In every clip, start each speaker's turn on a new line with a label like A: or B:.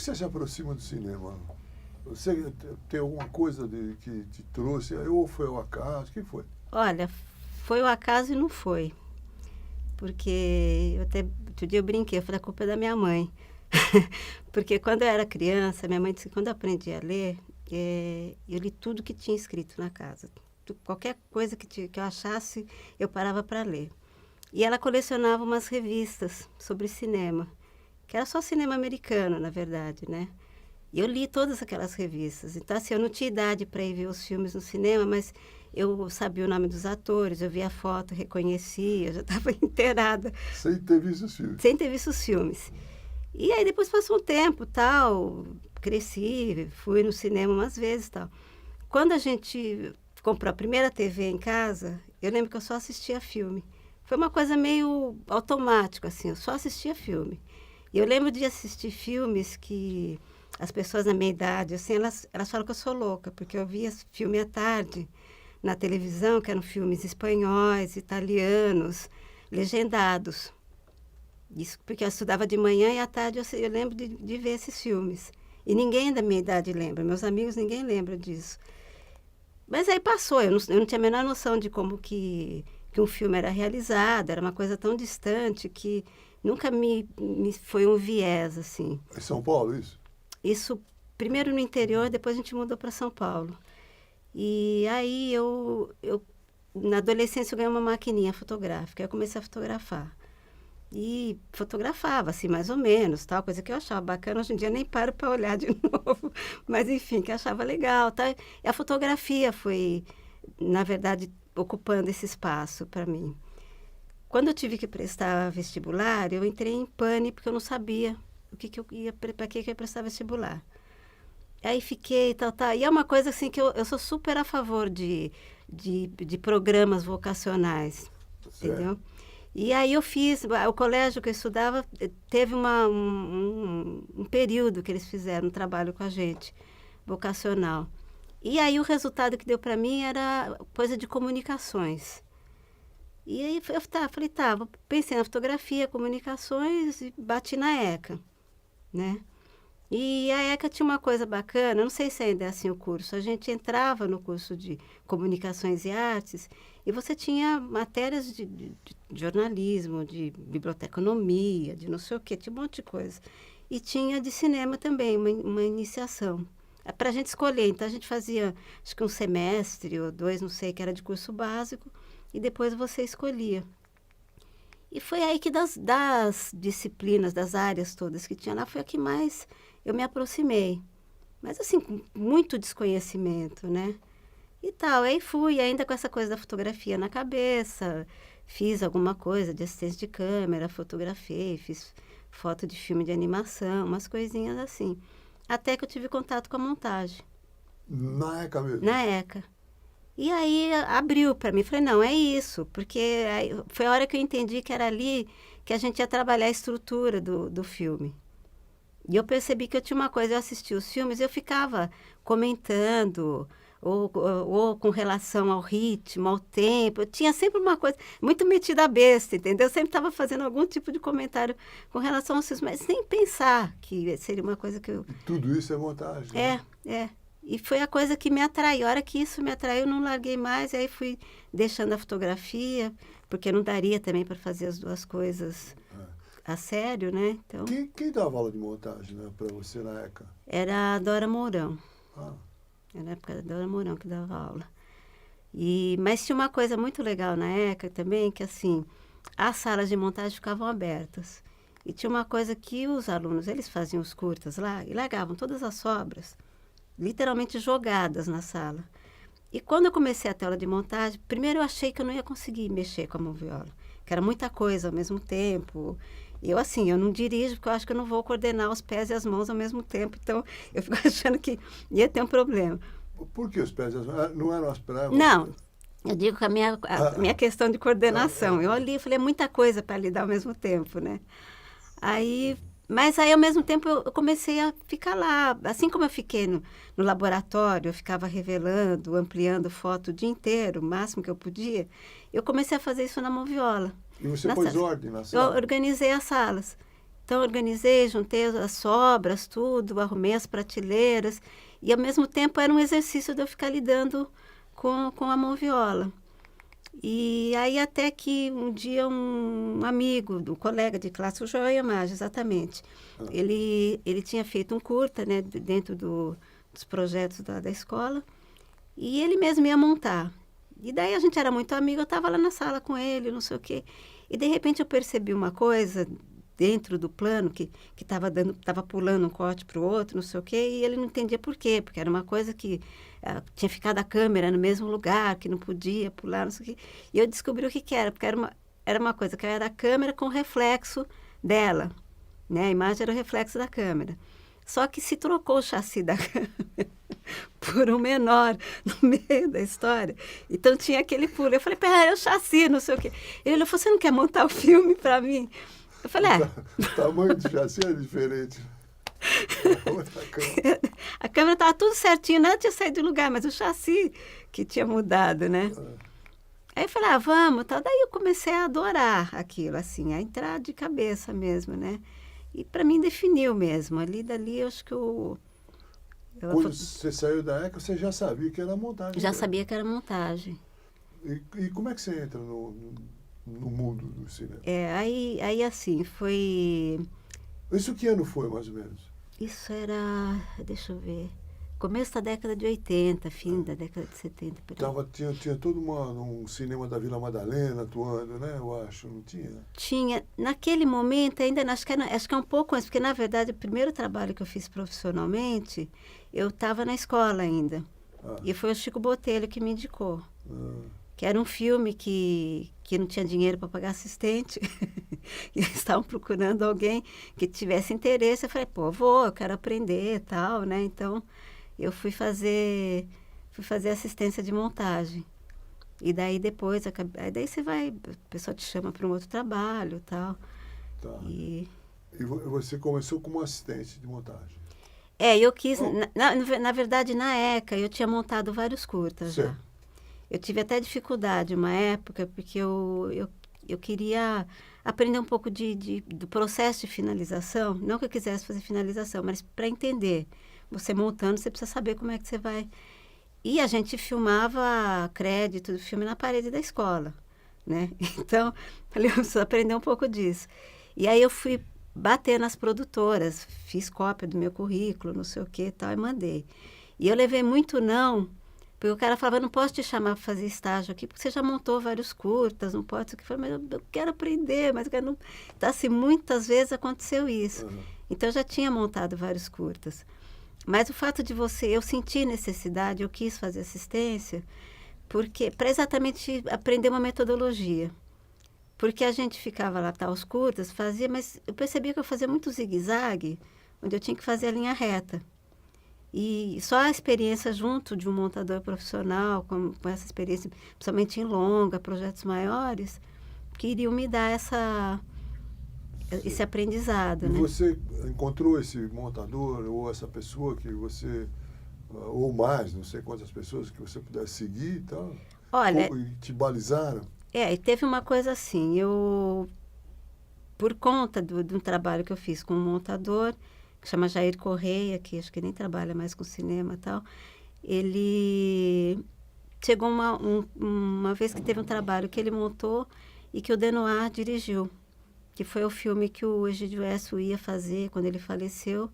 A: que você se aproxima do cinema? Você tem alguma coisa que te trouxe? Ou foi o acaso? O que foi?
B: Olha, foi o acaso e não foi. Porque outro dia eu brinquei, eu falei, a culpa é da minha mãe. Porque quando eu era criança, minha mãe disse que quando eu aprendi a ler, eu li tudo que tinha escrito na casa. Qualquer coisa que eu achasse, eu parava para ler. E ela colecionava umas revistas sobre cinema, que era só cinema americano, na verdade, né? E eu li todas aquelas revistas. Então, assim, eu não tinha idade para ir ver os filmes no cinema, mas eu sabia o nome dos atores, eu via a foto, reconhecia, eu já estava inteirada.
A: Sem ter visto os filmes?
B: Sem ter visto os filmes. E aí depois passou um tempo, tal, cresci, fui no cinema umas vezes, tal. Quando a gente comprou a primeira TV em casa, eu lembro que eu só assistia filme. Foi uma coisa meio automática, assim, eu só assistia filme. E eu lembro de assistir filmes que as pessoas da minha idade, assim, elas falam que eu sou louca, porque eu via filme à tarde na televisão, que eram filmes espanhóis, italianos, legendados. Isso porque eu estudava de manhã e à tarde eu lembro de ver esses filmes. E ninguém da minha idade lembra, meus amigos, ninguém lembra disso. Mas aí passou, eu não tinha a menor noção de como que um filme era realizado, era uma coisa tão distante que nunca me foi um viés, assim.
A: Em São Paulo, isso?
B: Isso primeiro no interior, depois a gente mudou para São Paulo. E aí na adolescência eu ganhei uma maquininha fotográfica, eu comecei a fotografar. E fotografava, assim, mais ou menos, tal, coisa que eu achava bacana. Hoje em dia nem paro para olhar de novo, mas enfim, que eu achava legal, tá? E a fotografia foi, na verdade, ocupando esse espaço para mim. Quando eu tive que prestar vestibular, eu entrei em pane porque eu não sabia para que eu ia prestar vestibular. Aí fiquei, tal. E é uma coisa assim que eu sou super a favor de programas vocacionais,
A: Certo.
B: entendeu? E aí eu fiz, o colégio que eu estudava teve um período que eles fizeram um trabalho com a gente, vocacional. E aí o resultado que deu para mim era coisa de comunicações. E aí eu falei, pensei na fotografia, comunicações e bati na ECA, né? E a ECA tinha uma coisa bacana, não sei se ainda é assim o curso, a gente entrava no curso de Comunicações e Artes e você tinha matérias de jornalismo, de biblioteconomia, de não sei o quê, tinha um monte de coisa. E tinha de cinema também, uma iniciação. Para a gente escolher, então a gente fazia acho que um semestre ou 2, não sei, que era de curso básico, e depois você escolhia. E foi aí que das disciplinas, das áreas todas que tinha lá, foi a que mais eu me aproximei. Mas assim, com muito desconhecimento, né? E tal, aí fui ainda com essa coisa da fotografia na cabeça, fiz alguma coisa de assistência de câmera, fotografei, fiz foto de filme de animação, umas coisinhas assim. Até que eu tive contato com a montagem.
A: Na ECA mesmo?
B: Na ECA. E aí abriu para mim, falei, não, é isso, porque foi a hora que eu entendi que era ali que a gente ia trabalhar a estrutura do filme. E eu percebi que eu tinha uma coisa, eu assistia os filmes e eu ficava comentando, ou com relação ao ritmo, ao tempo, eu tinha sempre uma coisa, muito metida a besta, entendeu? Eu sempre estava fazendo algum tipo de comentário com relação aos filmes, mas sem pensar que seria uma coisa que eu...
A: E tudo isso é montagem, né?
B: É. E foi a coisa que me atraiu. A hora que isso me atraiu, eu não larguei mais. E aí fui deixando a fotografia, porque não daria também para fazer as duas coisas a sério, né? Então,
A: Quem dava aula de montagem, né, para você na ECA?
B: era a Dora Mourão.
A: Ah,
B: Era na época da Dora Mourão que dava aula. Mas tinha uma coisa muito legal na ECA também, que assim, as salas de montagem ficavam abertas. E tinha uma coisa que os alunos, eles faziam os curtas lá e largavam todas as sobras literalmente jogadas na sala. E quando eu comecei a tela de montagem, primeiro eu achei que eu não ia conseguir mexer com a moviola, que era muita coisa ao mesmo tempo. Eu não dirijo, porque eu acho que eu não vou coordenar os pés e as mãos ao mesmo tempo, então eu fico achando que ia ter um problema.
A: por que os pés? Não eram as pernas?
B: Não, eu digo que a minha questão de coordenação. Eu olhei e falei, é muita coisa para lidar ao mesmo tempo, né? Mas aí, ao mesmo tempo, eu comecei a ficar lá. Assim como eu fiquei no laboratório, eu ficava revelando, ampliando foto o dia inteiro, o máximo que eu podia, eu comecei a fazer isso na moviola.
A: E você pôs ordem na sala?
B: Eu organizei as salas. Então, organizei, juntei as sobras, tudo, arrumei as prateleiras. E, ao mesmo tempo, era um exercício de eu ficar lidando com a mão viola. E aí, até que um dia, um amigo, um colega de classe, o Joel Yamage, exatamente, ele tinha feito um curta, né, dentro dos projetos da escola, e ele mesmo ia montar. E daí, a gente era muito amigo, eu estava lá na sala com ele, não sei o quê. E, de repente, eu percebi uma coisa dentro do plano, que estava pulando um corte para o outro, não sei o quê, e ele não entendia por quê, porque era uma coisa que tinha ficado a câmera no mesmo lugar, que não podia pular, não sei o quê. E eu descobri o que era, porque era uma coisa que era a câmera com o reflexo dela, né? A imagem era o reflexo da câmera. Só que se trocou o chassi da câmera por um menor no meio da história. Então tinha aquele pulo. Eu falei, pera, é o chassi, não sei o quê. Ele falou, você não quer montar o filme para mim? Eu falei,
A: O tamanho do chassi é diferente.
B: A câmera estava tudo certinho, nada tinha saído do lugar, mas o chassi que tinha mudado, né? Aí eu falei, vamos, tal. Daí eu comecei a adorar aquilo, assim, a entrar de cabeça mesmo, né? E para mim definiu mesmo. Dali, eu acho que
A: Quando você saiu da ECA, você já sabia que era montagem.
B: Já sabia que era montagem.
A: E como é que você entra no mundo do cinema?
B: Aí assim, foi...
A: Isso que ano foi, mais ou menos?
B: Isso era, deixa eu ver, começo da década de 80, fim da década de 70.
A: Tinha todo um cinema da Vila Madalena atuando, né? Eu acho, não tinha?
B: Tinha. Naquele momento, ainda acho que é um pouco antes, porque, na verdade, o primeiro trabalho que eu fiz profissionalmente, eu estava na escola ainda. E foi o Chico Botelho que me indicou. Que era um filme que não tinha dinheiro para pagar assistente. E eles estavam procurando alguém que tivesse interesse. Eu falei, eu quero aprender e tal, né? Então, eu fui fazer assistência de montagem. E daí depois, daí você vai, a pessoa te chama para um outro trabalho e tal.
A: Tá. E você começou como assistente de montagem?
B: Eu quis, na verdade, na ECA, eu tinha montado vários curtas já. Eu tive até dificuldade uma época, porque eu queria aprender um pouco do processo de finalização. Não que eu quisesse fazer finalização, mas para entender. Você montando, você precisa saber como é que você vai. E a gente filmava crédito do filme na parede da escola, né? Então, falei, eu preciso aprender um pouco disso. E aí eu fui bater nas produtoras, fiz cópia do meu currículo, não sei o que e tal, e mandei. E eu levei muito não, porque o cara falava, eu não posso te chamar para fazer estágio aqui, porque você já montou vários curtas, não pode. Eu falei, mas eu quero aprender, mas eu quero não... Então, assim, muitas vezes aconteceu isso. Então, eu já tinha montado vários curtas. Mas o fato de eu senti necessidade, eu quis fazer assistência, porque para exatamente aprender uma metodologia. Porque a gente ficava lá, os curtas, fazia, mas eu percebia que eu fazia muito zigue-zague, onde eu tinha que fazer a linha reta. E só a experiência junto de um montador profissional, com essa experiência, principalmente em longa, projetos maiores, que iriam me dar esse aprendizado.
A: E
B: né?
A: Você encontrou esse montador ou essa pessoa que você, ou mais, não sei quantas pessoas que você pudesse seguir e tal?
B: Olha,
A: e te balizaram?
B: E teve uma coisa assim, por conta de um trabalho que eu fiz com um montador, que chama Jair Correia, que acho que nem trabalha mais com cinema e tal, ele chegou uma vez que teve um trabalho que ele montou e que o Denoir dirigiu, que foi o filme que o Egídio Esso ia fazer quando ele faleceu,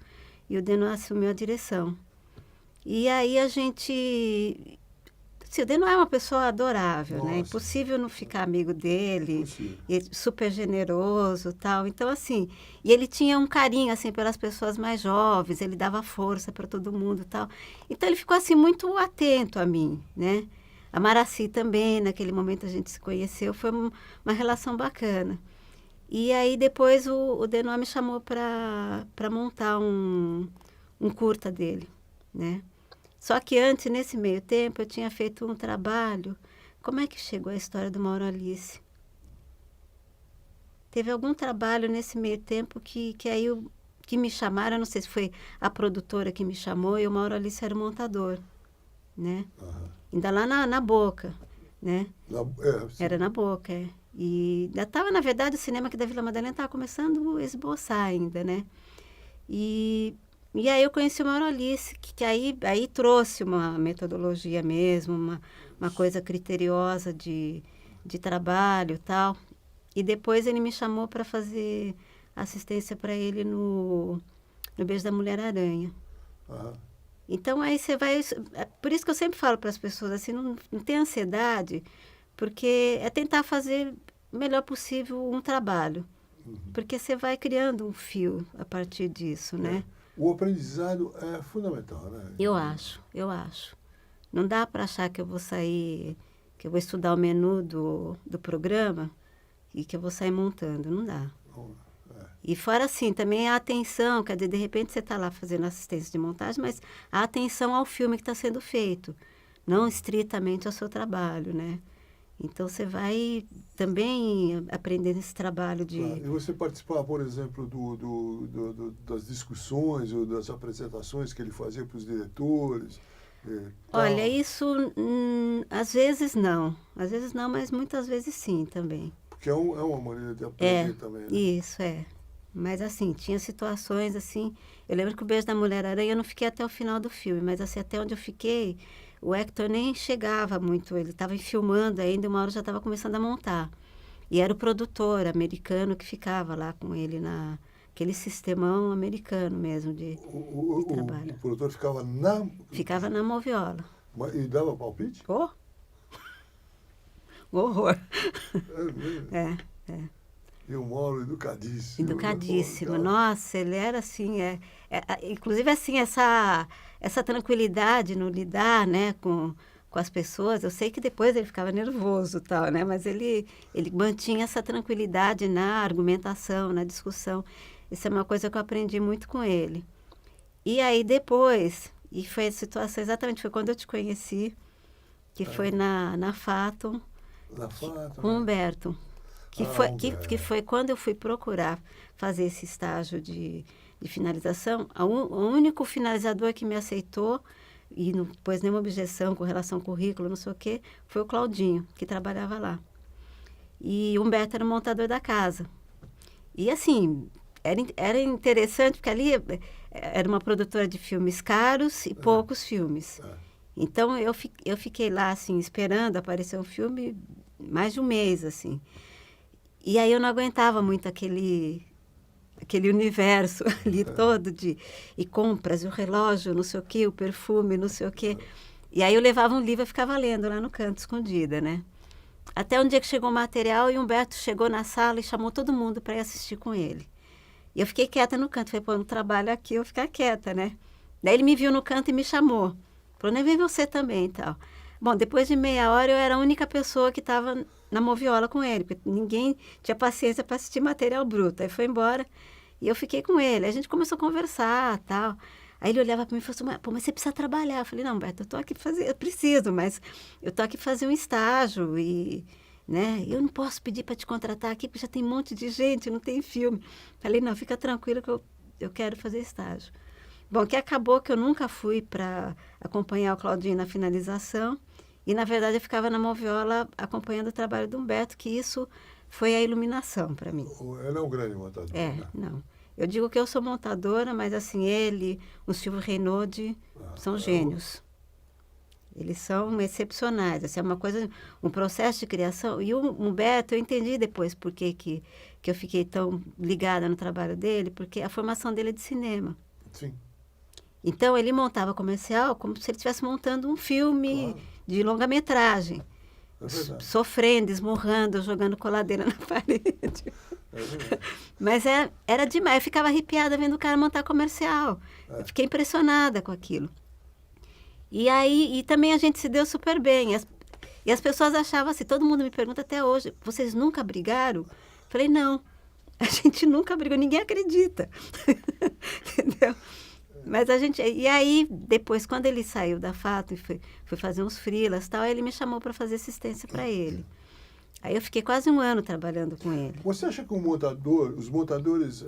B: e o Denoir assumiu a direção. E aí a gente... O Denoir é uma pessoa adorável, né? Impossível não ficar amigo dele, e super generoso, tal. Então, assim, e ele tinha um carinho, assim, pelas pessoas mais jovens, ele dava força para todo mundo, tal. Então, ele ficou, assim, muito atento a mim, né? A Maracy também, naquele momento a gente se conheceu, foi uma relação bacana. E aí, depois, o Denoir me chamou para montar um curta dele, né? Só que antes, nesse meio tempo, eu tinha feito um trabalho. Como é que chegou a história do Mauro Alice? Teve algum trabalho nesse meio tempo que me chamaram, não sei se foi a produtora que me chamou, e o Mauro Alice era o montador, né? Ainda lá na Boca. né?
A: Sim.
B: Era na Boca, é. E ainda estava, na verdade, o cinema aqui da Vila Madalena estava começando a esboçar ainda, né? E aí eu conheci o Mauro Alice, que aí trouxe uma metodologia mesmo, uma coisa criteriosa de trabalho e tal. E depois ele me chamou para fazer assistência para ele no Beijo da Mulher-Aranha.
A: Aham.
B: Então aí você vai... É por isso que eu sempre falo para as pessoas, assim, não tem ansiedade, porque é tentar fazer o melhor possível um trabalho. Porque você vai criando um fio a partir disso, né?
A: O aprendizado é fundamental, né?
B: Eu acho. Não dá para achar que eu vou sair, que eu vou estudar o menu do programa e que eu vou sair montando. Não dá. E fora assim, também a atenção, quer dizer, de repente você está lá fazendo assistência de montagem, mas a atenção ao filme que está sendo feito, não estritamente ao seu trabalho, né? Então você vai também aprendendo esse trabalho de...
A: Claro. E você participar, por exemplo, das discussões ou das apresentações que ele fazia para os diretores?
B: Olha, isso às vezes não, mas muitas vezes sim também.
A: Porque é uma maneira de aprender também, né?
B: Isso, é. Mas assim, tinha situações assim... Eu lembro que o Beijo da Mulher-Aranha eu não fiquei até o final do filme, mas assim, até onde eu fiquei, o Hector nem chegava muito. Ele estava filmando ainda e uma hora já estava começando a montar. E era o produtor americano que ficava lá com ele naquele sistemão americano mesmo de trabalho.
A: O produtor ficava
B: Ficava na moviola.
A: E dava palpite?
B: Oh! Horror!
A: É. E o Mauro educadíssimo.
B: Educadíssimo. Nossa, ele era assim, inclusive assim, essa tranquilidade no lidar, né, com as pessoas. Eu sei que depois ele ficava nervoso, tal, né, mas ele mantinha essa tranquilidade na argumentação, na discussão. Isso é uma coisa que eu aprendi muito com ele. E aí depois, e foi a situação exatamente, foi quando eu te conheci, que foi na Fatum, com o Humberto. Que foi quando eu fui procurar fazer esse estágio de finalização. O único finalizador que me aceitou e não pôs nenhuma objeção com relação ao currículo, não sei o quê, foi o Claudinho, que trabalhava lá. E o Humberto era o montador da casa. E assim, era interessante, porque ali era uma produtora de filmes caros e poucos filmes. Então eu fiquei lá assim, esperando aparecer um filme mais de um mês, assim. E aí eu não aguentava muito aquele universo ali todo e compras, o relógio, não sei o quê, o perfume, não sei o quê. E aí eu levava um livro e ficava lendo lá no canto, escondida, né? Até um dia que chegou o material e o Humberto chegou na sala e chamou todo mundo para ir assistir com ele. E eu fiquei quieta no canto. Falei, pô, no trabalho aqui eu vou ficar quieta, né? Daí ele me viu no canto e me chamou. Falou, nem vem você também e tal. Bom, depois de meia hora eu era a única pessoa que estava na moviola com ele, porque ninguém tinha paciência para assistir material bruto. Aí foi embora e eu fiquei com ele. Aí a gente começou a conversar tal. Aí ele olhava para mim e falou assim, pô, mas você precisa trabalhar. Eu falei, não, Beto, eu tô aqui eu preciso, mas eu tô aqui fazer um estágio e, né, eu não posso pedir para te contratar aqui, porque já tem um monte de gente, não tem filme. Falei, não, fica tranquilo que eu quero fazer estágio. Bom, que acabou que eu nunca fui para acompanhar o Claudinho na finalização e, na verdade, eu ficava na moviola acompanhando o trabalho do Humberto, que isso foi a iluminação para mim.
A: Ele é um grande montador. Né?
B: Não. Eu digo que eu sou montadora, mas assim, ele, o Silvio Reynaud, são gênios. Eles são excepcionais. Assim, é uma coisa, um processo de criação. E o Humberto, eu entendi depois por que eu fiquei tão ligada no trabalho dele, porque a formação dele é de cinema.
A: Sim.
B: Então, ele montava comercial como se ele estivesse montando um filme de longa-metragem. Sofrendo, esmurrando, jogando coladeira na parede. Mas era demais. Eu ficava arrepiada vendo o cara montar comercial. Eu fiquei impressionada com aquilo. E aí, também a gente se deu super bem. E as pessoas achavam assim, todo mundo me pergunta até hoje, vocês nunca brigaram? Eu falei, não, a gente nunca brigou, ninguém acredita. Entendeu? Mas a gente... E aí, depois, quando ele saiu da Fato e foi fazer uns freelas e tal, ele me chamou para fazer assistência para ele. Aí eu fiquei quase um ano trabalhando com ele.
A: Você acha que os montadores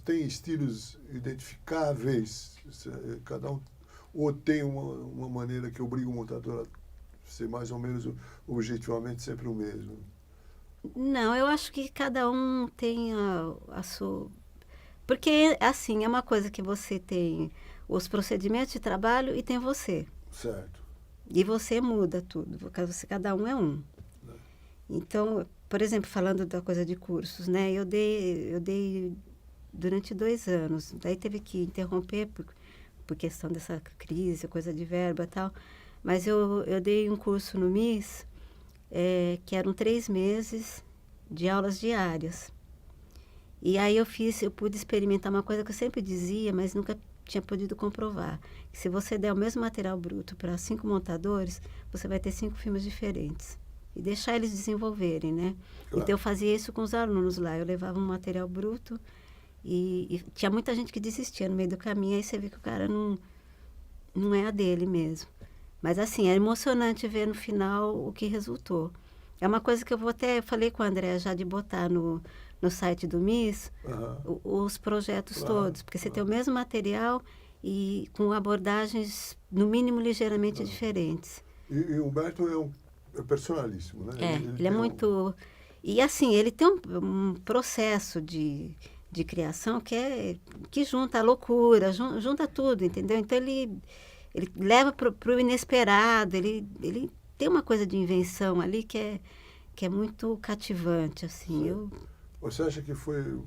A: têm estilos identificáveis? Cada um ou tem uma maneira que obriga o montador ser mais ou menos objetivamente sempre o mesmo?
B: Não, eu acho que cada um tem a sua... Porque, assim, é uma coisa que você tem os procedimentos de trabalho e tem você.
A: Certo.
B: E você muda tudo, porque cada um é um. Então, por exemplo, falando da coisa de cursos, né? Eu dei durante 2 anos. Daí teve que interromper por questão dessa crise, coisa de verba e tal. Mas eu dei um curso no MIS, que eram 3 meses de aulas diárias. E aí eu pude experimentar uma coisa que eu sempre dizia, mas nunca tinha podido comprovar. Que se você der o mesmo material bruto para 5 montadores, você vai ter 5 filmes diferentes. E deixar eles desenvolverem, né?
A: Claro.
B: Então eu fazia isso com os alunos lá. Eu levava um material bruto e tinha muita gente que desistia no meio do caminho. Aí você vê que o cara não é a dele mesmo. Mas assim, é emocionante ver no final o que resultou. É uma coisa que eu falei com a André já de botar no site do MIS, os projetos todos, porque você tem o mesmo material e com abordagens, no mínimo, ligeiramente diferentes.
A: E o Humberto é personalíssimo, né?
B: Ele é muito... E assim, ele tem um processo de criação que junta a loucura, junta tudo, entendeu? Então, ele leva para o inesperado, ele tem uma coisa de invenção ali que é muito cativante, assim.
A: Você acha que foi...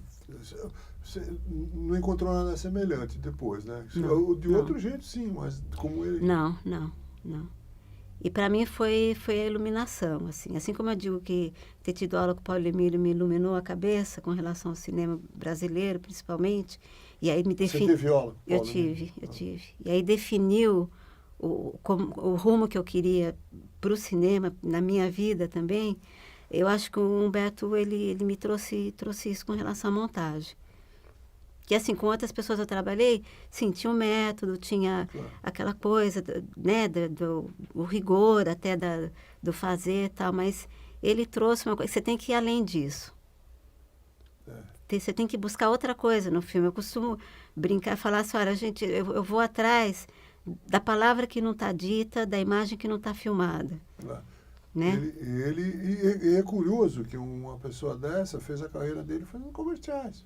A: Você não encontrou nada semelhante depois, né?
B: Não,
A: de outro jeito, sim, mas como ele...
B: Não. E para mim foi a iluminação, assim. Assim como eu digo que ter tido aula com o Paulo Emílio me iluminou a cabeça com relação ao cinema brasileiro, principalmente. E aí me definiu...
A: Você teve aula com o Paulo
B: Emílio? Eu tive. E aí definiu o rumo que eu queria para o cinema, na minha vida também. Eu acho que o Humberto, ele me trouxe isso com relação à montagem. Que, assim, com outras pessoas eu trabalhei, sim, tinha um método, tinha aquela coisa, né, o rigor até do fazer e tal, mas ele trouxe uma coisa, você tem que ir além disso. Você tem que buscar outra coisa no filme. Eu costumo brincar e falar assim, olha, gente, eu vou atrás da palavra que não está dita, da imagem que não está filmada. Né?
A: E é curioso que uma pessoa dessa fez a carreira dele fazendo comerciais.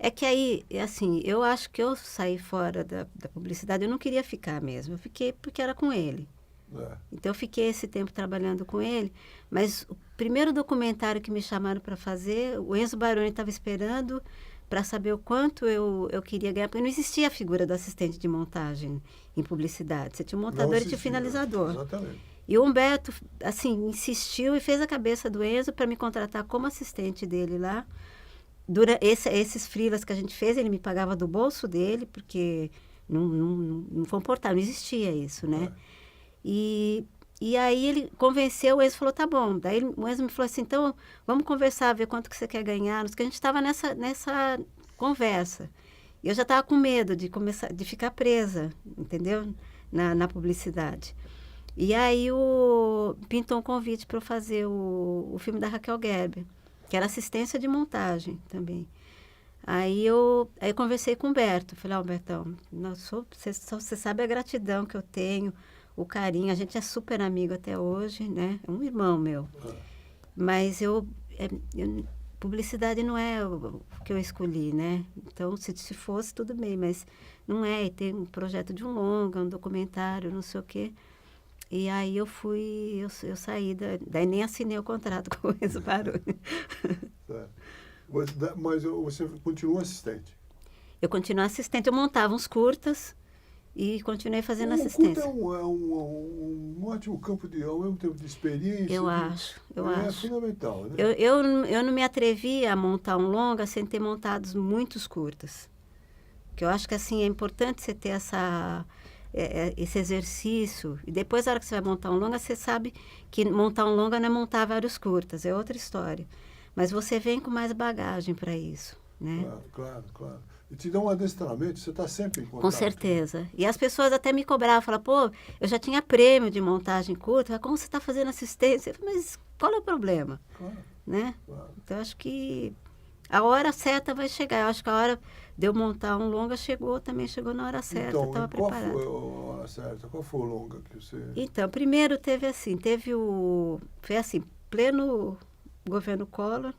B: É que aí, assim, eu acho que eu saí fora da publicidade, eu não queria ficar mesmo, eu fiquei porque era com ele. Então eu fiquei esse tempo trabalhando com ele, mas o primeiro documentário que me chamaram para fazer, o Enzo Baroni estava esperando para saber o quanto eu queria ganhar, porque não existia a figura do assistente de montagem em publicidade, você tinha um montador e tinha um finalizador.
A: Exatamente.
B: E o Humberto, assim, insistiu e fez a cabeça do Enzo para me contratar como assistente dele lá. Esses freelas que a gente fez, ele me pagava do bolso dele, porque não comportava, não existia isso, né? E aí ele convenceu, o Enzo falou, tá bom. Daí o Enzo me falou assim, então, vamos conversar, ver quanto que você quer ganhar. Porque a gente estava nessa conversa. E eu já estava com medo de ficar presa, entendeu? Na publicidade. E aí pintou um convite para eu fazer o filme da Raquel Gerber, que era assistência de montagem também. Aí eu conversei com o Humberto. Falei, Humbertão, você sabe a gratidão que eu tenho, o carinho. A gente é super amigo até hoje, né? É um irmão meu. Mas publicidade não é o que eu escolhi, né? Então, se fosse, tudo bem, mas não é. E tem um projeto de um longa, um documentário, não sei o quê. E aí eu saí, daí nem assinei o contrato com esse barulho.
A: Mas você continua assistente?
B: Eu continuo assistente, eu montava uns curtas e continuei fazendo assistência.
A: O curta é um ótimo campo ao mesmo tempo de experiência.
B: Eu acho.
A: É fundamental, né?
B: Eu não me atrevi a montar um longa sem ter montado muitos curtas. Porque eu acho que assim, é importante você ter esse exercício. E depois, na hora que você vai montar um longa, você sabe que montar um longa não é montar vários curtas, é outra história. Mas você vem com mais bagagem para isso, né?
A: Claro. E te dá um adestramento, você está sempre em contato.
B: Com certeza. E as pessoas até me cobravam, falavam, pô, eu já tinha prêmio de montagem curta, como você está fazendo assistência? Eu falei, mas qual é o problema?
A: Claro.
B: Né?
A: Claro.
B: Então, acho que A hora certa vai chegar. Eu acho que a hora de eu montar um longa também chegou na hora certa, eu
A: Então,
B: estava
A: e qual
B: preparada.
A: foi a hora certa? Qual foi o longa que você...
B: Então, primeiro foi assim, pleno governo Collor,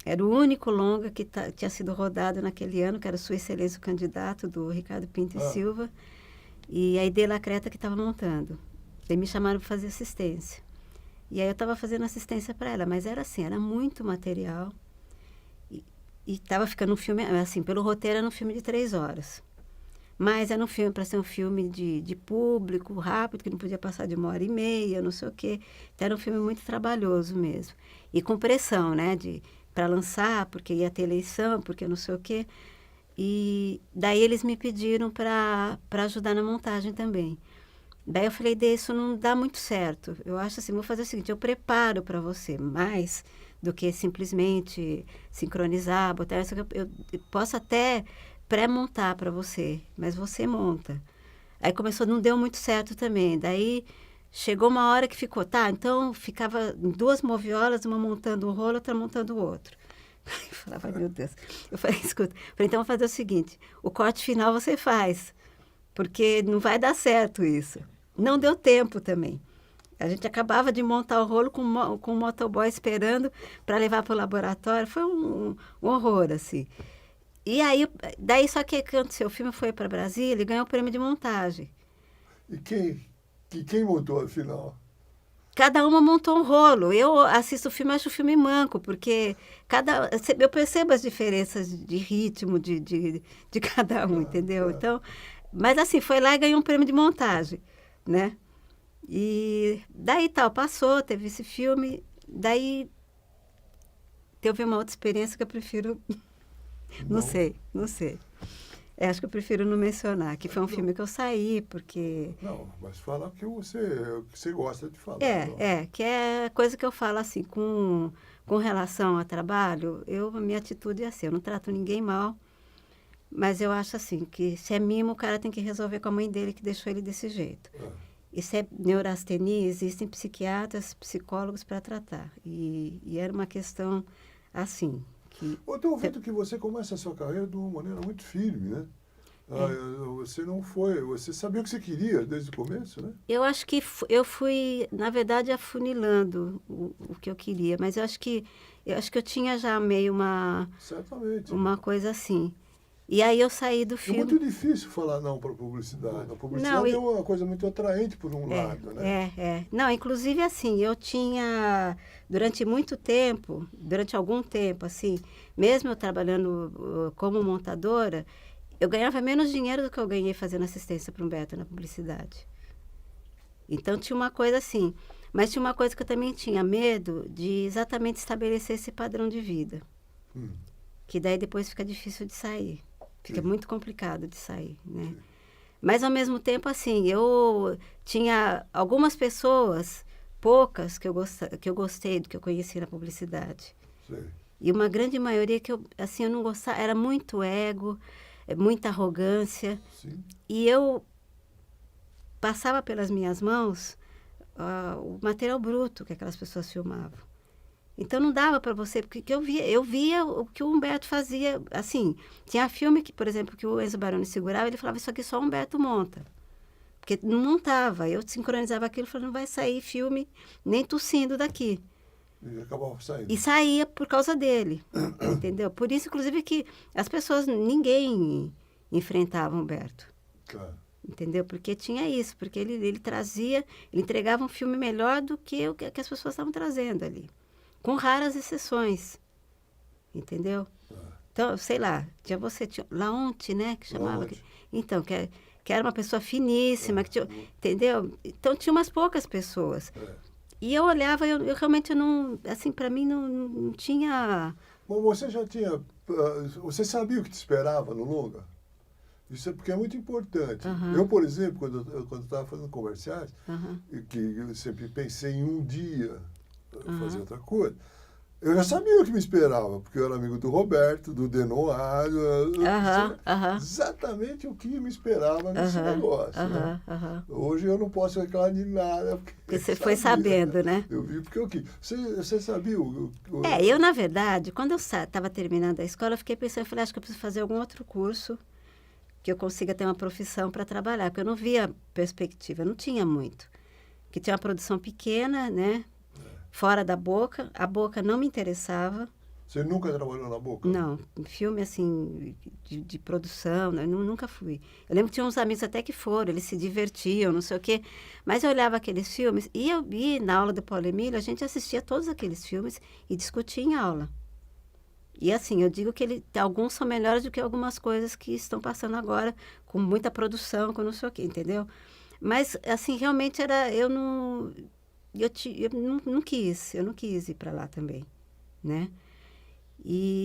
B: era o único longa que tinha sido rodado naquele ano, que era Sua Excelência o Candidato, do Ricardo Pinto e Silva, e a Idela Creta que estava montando. Eles me chamaram para fazer assistência. E aí eu estava fazendo assistência para ela, mas era assim, era muito material. E estava ficando um filme, assim, pelo roteiro era um filme de 3 horas. Mas era um filme para ser um filme de público, rápido, que não podia passar de 1h30, não sei o quê. Então era um filme muito trabalhoso mesmo. E com pressão, né? Para lançar, porque ia ter eleição, porque não sei o quê. E daí eles me pediram para ajudar na montagem também. Daí eu falei, isso não dá muito certo. Eu acho assim, vou fazer o seguinte, eu preparo para você mais do que simplesmente sincronizar, botar isso. Eu posso até pré-montar para você, mas você monta. Aí começou, não deu muito certo também. Daí chegou uma hora que ficou, então ficava 2 moviolas, uma montando um rolo, outra montando o outro. Eu falava, meu Deus. Eu falei, escuta, então vamos fazer o seguinte, o corte final você faz, porque não vai dar certo isso. Não deu tempo também. A gente acabava de montar o rolo com o motoboy esperando para levar para o laboratório. Foi um horror, assim. E aí, daí só que aconteceu, o filme foi para Brasília e ganhou o prêmio de montagem.
A: E quem montou, afinal?
B: Cada uma montou um rolo. Eu assisto o filme, acho o filme manco, porque eu percebo as diferenças de ritmo de cada um, entendeu? Então, mas assim, foi lá e ganhou um prêmio de montagem, né? E daí passou, teve esse filme, daí teve uma outra experiência que eu prefiro... Não sei. Acho que eu prefiro não mencionar, que foi um filme que eu saí, porque...
A: Não, mas fala o que você gosta de falar.
B: Que é coisa que eu falo assim, com relação a trabalho, a minha atitude é assim, eu não trato ninguém mal, mas eu acho assim, que se é mimo, o cara tem que resolver com a mãe dele que deixou ele desse jeito. E se é neurastenia, existem psiquiatras, psicólogos para tratar. E era uma questão assim...
A: Eu estou vendo que você começa a sua carreira de uma maneira muito firme, né? Você sabia o que você queria desde o começo, né?
B: Eu acho que eu fui, na verdade, afunilando o que eu queria, mas eu acho que eu tinha já meio
A: Certamente.
B: uma coisa assim. E aí eu saí do filme...
A: É muito difícil falar não para a publicidade. A publicidade é uma coisa muito atraente por um lado, né?
B: Não, inclusive assim, eu tinha, durante algum tempo, assim, mesmo eu trabalhando como montadora, eu ganhava menos dinheiro do que eu ganhei fazendo assistência para o Humberto na publicidade. Então tinha uma coisa assim, mas tinha uma coisa que eu também tinha medo de exatamente estabelecer esse padrão de vida. Que daí depois fica difícil de sair. Fica muito complicado de sair, né? Sim. Mas, ao mesmo tempo, assim, eu tinha algumas pessoas, poucas, que eu gostei do que eu conheci na publicidade.
A: Sim.
B: E uma grande maioria que eu não gostava, era muito ego, muita arrogância.
A: Sim.
B: E eu passava pelas minhas mãos o material bruto que aquelas pessoas filmavam. Então não dava para você, porque eu via o que o Humberto fazia, assim, tinha filme que, por exemplo, que o Enzo Baroni segurava, ele falava, isso aqui só o Humberto monta. Porque não montava, eu sincronizava aquilo e falava, não vai sair filme nem tossindo daqui.
A: E acabava saindo.
B: E saía por causa dele, entendeu? Por isso, inclusive, que as pessoas, ninguém enfrentava o Humberto.
A: Claro.
B: Entendeu? Porque tinha isso, porque ele trazia, ele entregava um filme melhor do que o que as pessoas estavam trazendo ali. Com raras exceções, entendeu? Então, sei lá, tinha Laonte, né, que chamava. Então, que era uma pessoa finíssima, entendeu? Então, tinha umas poucas pessoas. E eu olhava, eu realmente não, assim, para mim não tinha...
A: Bom, você já tinha, você sabia o que te esperava no longa? Isso é porque é muito importante. Eu, por exemplo, quando estava fazendo comerciais, que eu sempre pensei em um dia fazer outra coisa, Eu já sabia o que me esperava, porque eu era amigo do Roberto, do Denoir, exatamente o que me esperava nesse negócio. Né? Hoje eu não posso reclamar de nada.
B: Porque você foi sabendo, né?
A: Eu vi porque eu quis. Você sabia
B: eu, na verdade, quando eu estava terminando a escola, eu fiquei pensando, eu falei, acho que eu preciso fazer algum outro curso que eu consiga ter uma profissão para trabalhar, porque eu não via perspectiva, não tinha muito. Que tinha uma produção pequena, né? Fora da Boca, a Boca não me interessava.
A: Você nunca trabalhou na Boca?
B: Não, filme assim, de produção, né? Nunca fui. Eu lembro que tinha uns amigos até que foram, eles se divertiam, não sei o quê, mas eu olhava aqueles filmes e eu vi na aula do Paulo Emílio, a gente assistia todos aqueles filmes e discutia em aula. E assim, eu digo que alguns são melhores do que algumas coisas que estão passando agora, com muita produção, com não sei o quê, entendeu? Mas, assim, realmente eu não quis ir para lá também, né?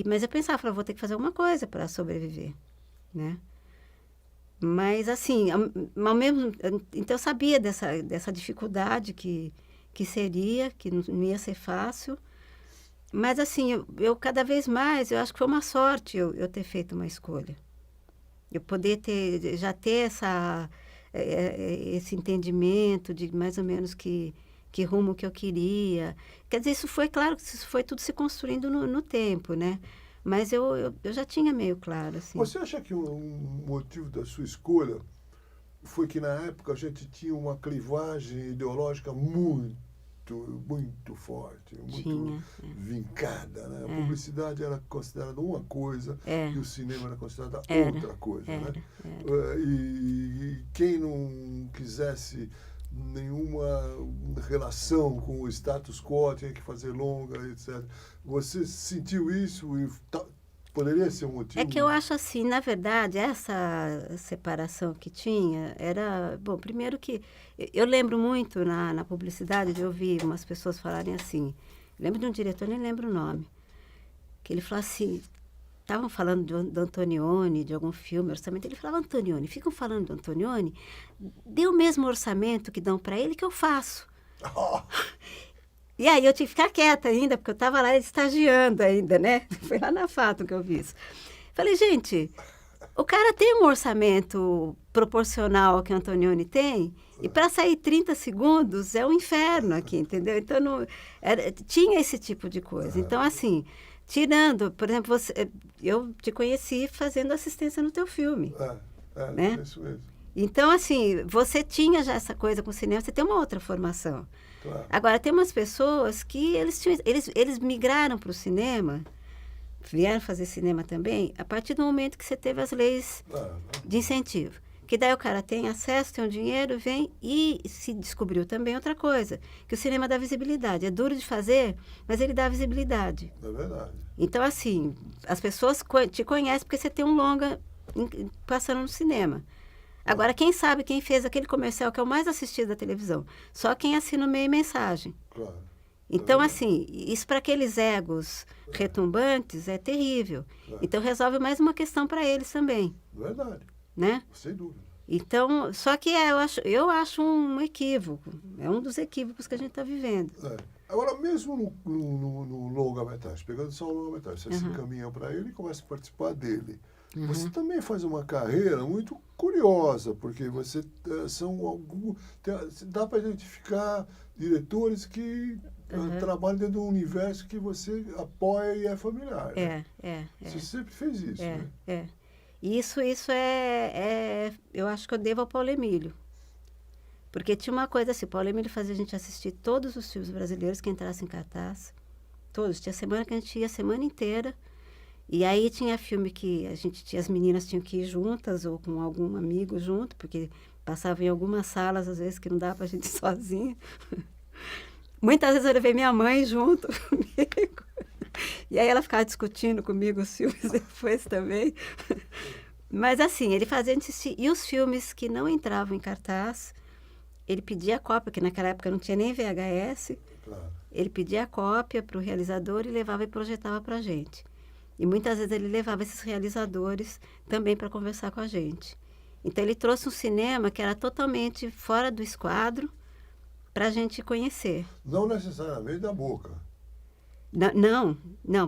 B: Mas eu pensava, vou ter que fazer alguma coisa para sobreviver, né? Mas, assim, ao mesmo... Então, eu sabia dessa dificuldade que seria, que não ia ser fácil. Mas, assim, eu cada vez mais, eu acho que foi uma sorte eu ter feito uma escolha. Eu poder já ter esse entendimento de mais ou menos que rumo que eu queria. Quer dizer, isso foi claro, isso foi tudo se construindo no tempo, né? Mas eu já tinha meio claro, assim.
A: Você acha que um motivo da sua escolha foi que na época a gente tinha uma clivagem ideológica muito forte, muito vincada, né? A publicidade era considerada uma coisa e o cinema era considerado outra coisa, né? E quem não quisesse nenhuma relação com o status quo tinha que fazer longa, etc. Você sentiu isso e poderia ser um motivo?
B: É que eu acho assim, na verdade, essa separação que tinha era... Bom, primeiro que... Eu lembro muito na publicidade de ouvir umas pessoas falarem assim... Lembro de um diretor, nem lembro o nome. Que ele falou assim... Estavam falando do Antonioni, de algum filme, orçamento. Ele falava, Antonioni, ficam falando do Antonioni, dê o mesmo orçamento que dão para ele que eu faço. E aí eu tive que ficar quieta ainda, porque eu estava lá estagiando ainda, né? Foi lá na Fato que eu vi isso. Falei, gente, o cara tem um orçamento proporcional ao que o Antonioni tem, e para sair 30 segundos é um inferno aqui, entendeu? Então, tinha esse tipo de coisa. Então, assim... Tirando, por exemplo, eu te conheci fazendo assistência no teu filme. Né?
A: É isso mesmo.
B: Então, assim, você tinha já essa coisa com o cinema, você tem uma outra formação.
A: Claro.
B: Agora, tem umas pessoas que eles migraram para o cinema, vieram fazer cinema também, a partir do momento que você teve as leis de incentivo. Que daí o cara tem acesso, tem o dinheiro, vem e se descobriu também outra coisa, que o cinema dá visibilidade. É duro de fazer, mas ele dá visibilidade.
A: É verdade.
B: Então, assim, as pessoas te conhecem porque você tem um longa passando no cinema. Agora, quem sabe quem fez aquele comercial que é o mais assistido da televisão? Só quem assina o meio mensagem.
A: Claro.
B: Então, assim, isso para aqueles egos retumbantes é terrível. Então, resolve mais uma questão para eles também.
A: Verdade.
B: Né?
A: Sem dúvida.
B: Então, só que eu acho um equívoco. É um dos equívocos que a gente está vivendo.
A: Agora, mesmo no longa-metragem, pegando só o longa-metragem, você se encaminha para ele e começa a participar dele. Você também faz uma carreira muito curiosa, porque você dá para identificar diretores que trabalham dentro de um universo que você apoia e é familiar. Você sempre fez isso, né?
B: Isso eu acho que eu devo ao Paulo Emílio. Porque tinha uma coisa assim, o Paulo Emílio fazia a gente assistir todos os filmes brasileiros que entrassem em cartaz. Todos. Tinha semana que a gente ia a semana inteira. E aí tinha filme que as meninas tinham que ir juntas ou com algum amigo junto, porque passava em algumas salas, às vezes, que não dava pra gente ir sozinha. Muitas vezes eu levei minha mãe junto comigo. E aí ela ficava discutindo comigo os filmes depois também. Mas assim, ele fazia a gente assistir. E os filmes que não entravam em cartaz, ele pedia a cópia, porque naquela época não tinha nem VHS.
A: Claro.
B: Ele pedia a cópia para o realizador e levava e projetava para a gente. E muitas vezes ele levava esses realizadores também para conversar com a gente. Então ele trouxe um cinema que era totalmente fora do esquadro para a gente conhecer.
A: Não necessariamente da Boca.
B: Não.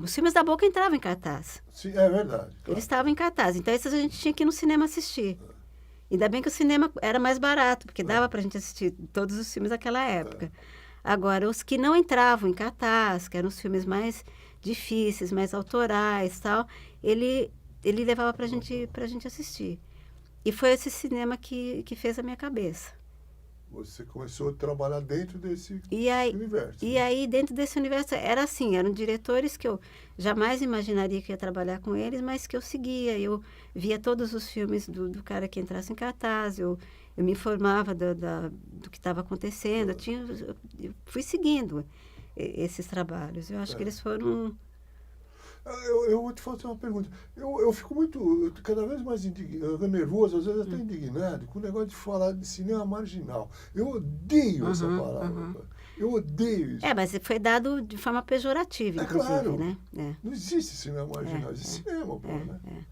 B: Os filmes da Boca entravam em cartaz.
A: Sim, é verdade. Claro.
B: Eles estavam em cartaz. Então, esses a gente tinha que ir no cinema assistir. Ainda bem que o cinema era mais barato, porque dava para a gente assistir todos os filmes daquela época. Agora, os que não entravam em cartaz, que eram os filmes mais difíceis, mais autorais e tal, ele levava para a gente assistir. E foi esse cinema que fez a minha cabeça.
A: Você começou a trabalhar dentro desse universo.
B: E aí, dentro desse universo, era assim, eram diretores que eu jamais imaginaria que ia trabalhar com eles, mas que eu seguia. Eu via todos os filmes do cara que entrasse em cartaz, eu me informava do que estava acontecendo, eu fui seguindo esses trabalhos. Eu acho que eles foram...
A: Eu vou te fazer uma pergunta. Eu fico cada vez mais nervoso, às vezes até indignado, com o negócio de falar de cinema marginal. Eu odeio essa palavra. Eu odeio isso.
B: Mas foi dado de forma pejorativa, inclusive,
A: claro.
B: né?
A: Não existe cinema marginal, existe cinema, né?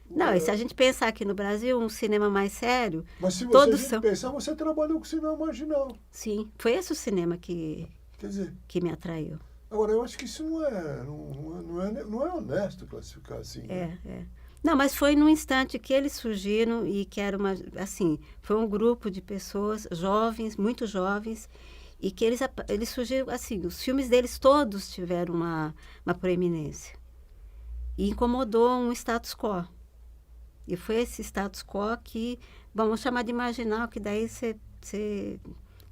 B: Não, e se a gente pensar aqui no Brasil, um cinema mais sério...
A: Mas se você pensar, você trabalhou com cinema marginal.
B: Sim, foi esse o cinema
A: Quer dizer,
B: que me atraiu.
A: Agora, eu acho que isso não é honesto classificar assim.
B: Né? Não, mas foi num instante que eles surgiram e que era foi um grupo de pessoas jovens, muito jovens, e que eles surgiram, assim, os filmes deles todos tiveram uma proeminência. E incomodou um status quo. E foi esse status quo que, vamos chamar de marginal, que daí você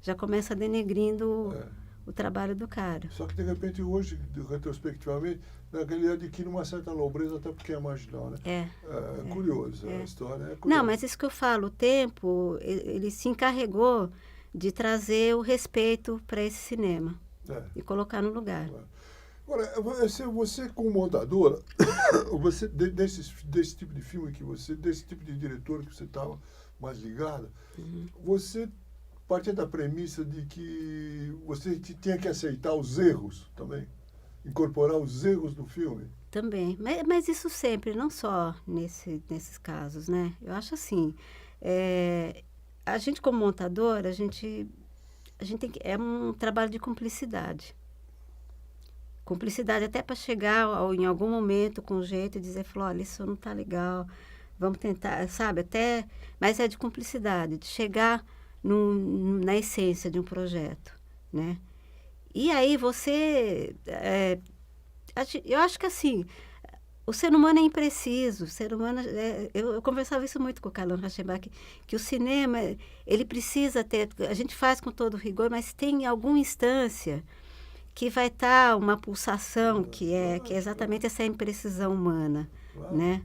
B: já começa denegrindo o trabalho do cara.
A: Só que, de repente, hoje, retrospectivamente, ele adquire uma certa nobreza, até porque é marginal, né? É curioso, a história é curiosa.
B: Não, mas isso que eu falo, o tempo, ele se encarregou de trazer o respeito para esse cinema e colocar no lugar.
A: Agora, você como montadora, você, desse tipo de filme desse tipo de diretor que você estava mais ligada, você partia da premissa de que você tinha que aceitar os erros também, incorporar os erros do filme?
B: Também, mas isso sempre, não só nesses casos, né? Eu acho assim, a gente como montador, a gente tem que, é um trabalho de cumplicidade. Cumplicidade até para chegar em algum momento com jeito e dizer, olha, isso não está legal, vamos tentar, sabe? Mas é de cumplicidade, de chegar na essência de um projeto, né? E aí eu acho que assim, o ser humano é impreciso, o ser humano, eu conversava isso muito com o Carlão Rauschenbach, que o cinema, ele precisa ter, a gente faz com todo rigor, mas tem alguma instância que vai estar uma pulsação, que é exatamente essa imprecisão humana, né?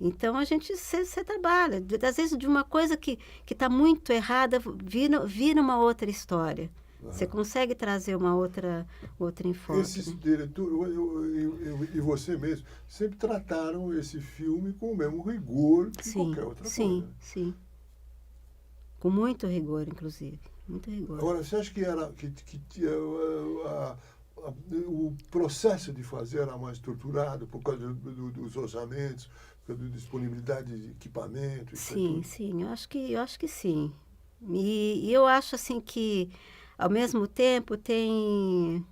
B: Então, você trabalha. Às vezes, de uma coisa que está muito errada, vira uma outra história. Você consegue trazer uma outra enfoque.
A: Esses diretores, e você mesmo, sempre trataram esse filme com o mesmo rigor que qualquer outra coisa.
B: Sim. Com muito rigor, inclusive. Muito rigor.
A: Agora, você acha que o processo de fazer era mais estruturado por causa dos orçamentos, por causa da disponibilidade de equipamento?
B: Sim, eu acho que sim. E eu acho assim que, ao mesmo tempo, tem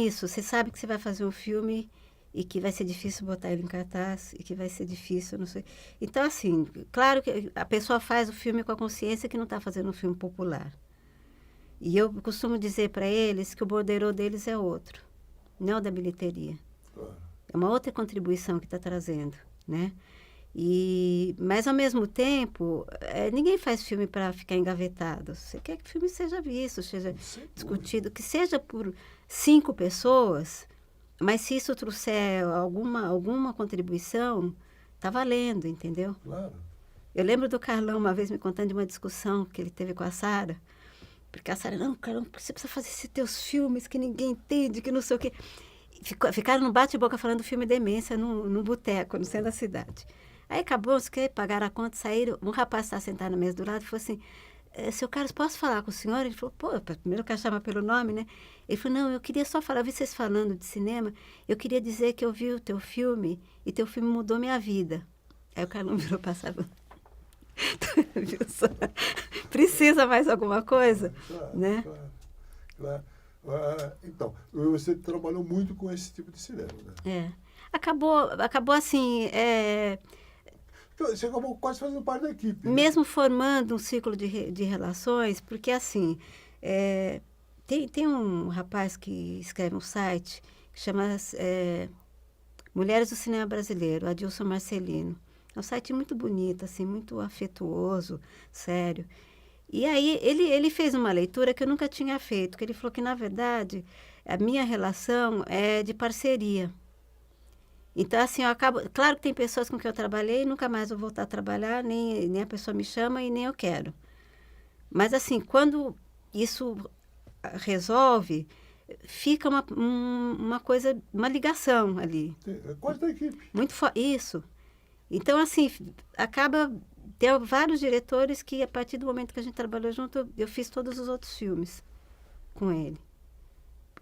B: isso. Você sabe que você vai fazer um filme e que vai ser difícil botar ele em cartaz, e que vai ser difícil, não sei. Então, assim, claro que a pessoa faz o filme com a consciência que não está fazendo um filme popular. E eu costumo dizer para eles que o borderô deles é outro, não o da bilheteria. É uma outra contribuição que está trazendo, né? Mas, ao mesmo tempo, ninguém faz filme para ficar engavetado. Você quer que o filme seja visto, seja discutido, que seja por 5 pessoas, mas se isso trouxer alguma contribuição, está valendo, entendeu?
A: Claro.
B: Eu lembro do Carlão uma vez me contando de uma discussão que ele teve com a Sara, porque a Sara, não, Carlão, você precisa fazer esses teus filmes que ninguém entende, que não sei o quê. Ficaram no bate-boca falando filme Demência no boteco, no centro da cidade. Aí acabou, pagaram a conta, saíram. Um rapaz estava sentado na mesa do lado e falou assim, seu Carlos, posso falar com o senhor? Ele falou, primeiro eu quero chamar pelo nome, né? Ele falou, não, eu queria só falar, eu vi vocês falando de cinema, eu queria dizer que eu vi o teu filme e teu filme mudou minha vida. Aí o Carlão virou para a Sara. Precisa mais alguma coisa?
A: Claro,
B: né?
A: Claro. Então, você trabalhou muito com esse tipo de cinema, né?
B: Acabou assim,
A: Então, você acabou quase fazendo parte da equipe, né?
B: mesmo formando um ciclo de relações, porque assim, tem um rapaz que escreve um site que chama Mulheres do Cinema Brasileiro, Adilson Marcelino. É um site muito bonito, assim, muito afetuoso, sério. E aí ele fez uma leitura que eu nunca tinha feito, que ele falou que, na verdade, a minha relação é de parceria. Então, assim, eu acabo... Claro que tem pessoas com quem eu trabalhei e nunca mais vou voltar a trabalhar, nem a pessoa me chama e nem eu quero. Mas, assim, quando isso resolve, fica uma coisa, uma ligação ali.
A: É quase da equipe.
B: Isso. Então, assim, acaba... Tem vários diretores que, a partir do momento que a gente trabalhou junto, eu fiz todos os outros filmes com ele.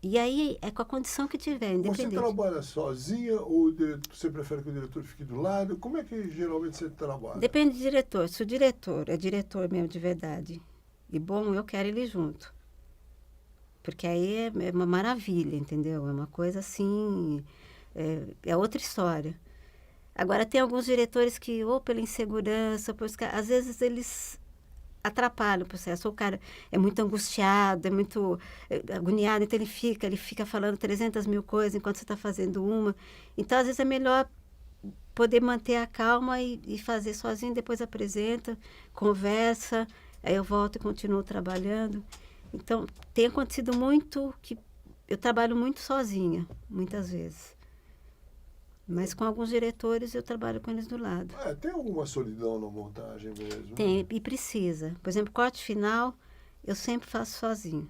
B: E aí é com a condição que tiver, independente.
A: Você trabalha sozinha ou você prefere que o diretor fique do lado? Como é que geralmente você trabalha?
B: Depende do diretor. Se o diretor é diretor mesmo de verdade e bom, eu quero ele junto. Porque aí é uma maravilha, entendeu? É uma coisa assim... É outra história. Agora, tem alguns diretores que, ou pela insegurança, às vezes eles atrapalham o processo. Ou o cara é muito angustiado, é muito agoniado, então ele fica falando 300 mil coisas enquanto você está fazendo uma. Então, às vezes, é melhor poder manter a calma e fazer sozinho, depois apresenta, conversa, aí eu volto e continuo trabalhando. Então, tem acontecido muito que eu trabalho muito sozinha, muitas vezes. Mas com alguns diretores eu trabalho com eles do lado.
A: Tem alguma solidão na montagem mesmo?
B: Tem, e precisa. Por exemplo, corte final, eu sempre faço sozinho.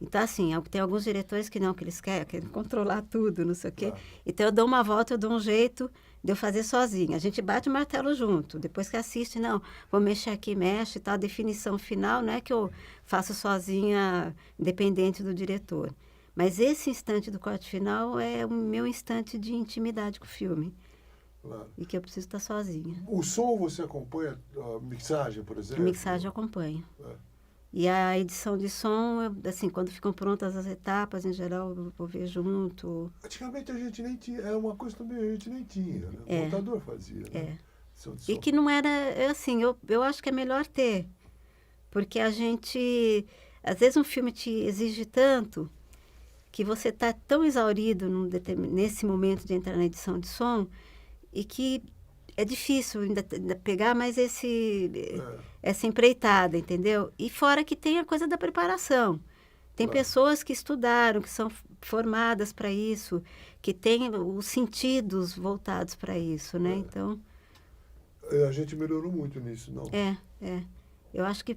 B: Então, assim, tem alguns diretores que não, que eles querem controlar tudo, não sei o quê. Então, eu dou uma volta, eu dou um jeito de eu fazer sozinha. A gente bate o martelo junto. Depois que assiste, não, vou mexer aqui, mexe e tal. A definição final não é que eu faço sozinha, independente do diretor. Mas esse instante do corte final é o meu instante de intimidade com o filme.
A: Claro.
B: E que eu preciso estar sozinha.
A: O som você acompanha, a mixagem, por exemplo?
B: A mixagem eu acompanho. E a edição de som, assim, quando ficam prontas as etapas, em geral, eu vou ver junto.
A: Antigamente a gente nem tinha, era uma coisa também a gente nem tinha, né? O montador fazia, né?
B: E que não era, assim, eu acho que é melhor ter. Porque a gente, às vezes um filme te exige tanto que você está tão exaurido nesse momento de entrar na edição de som e que é difícil ainda pegar mais essa empreitada, entendeu? E fora que tem a coisa da preparação. Tem pessoas que estudaram, que são formadas para isso, que têm os sentidos voltados para isso, né? Então...
A: A gente melhorou muito nisso, não?
B: Eu acho que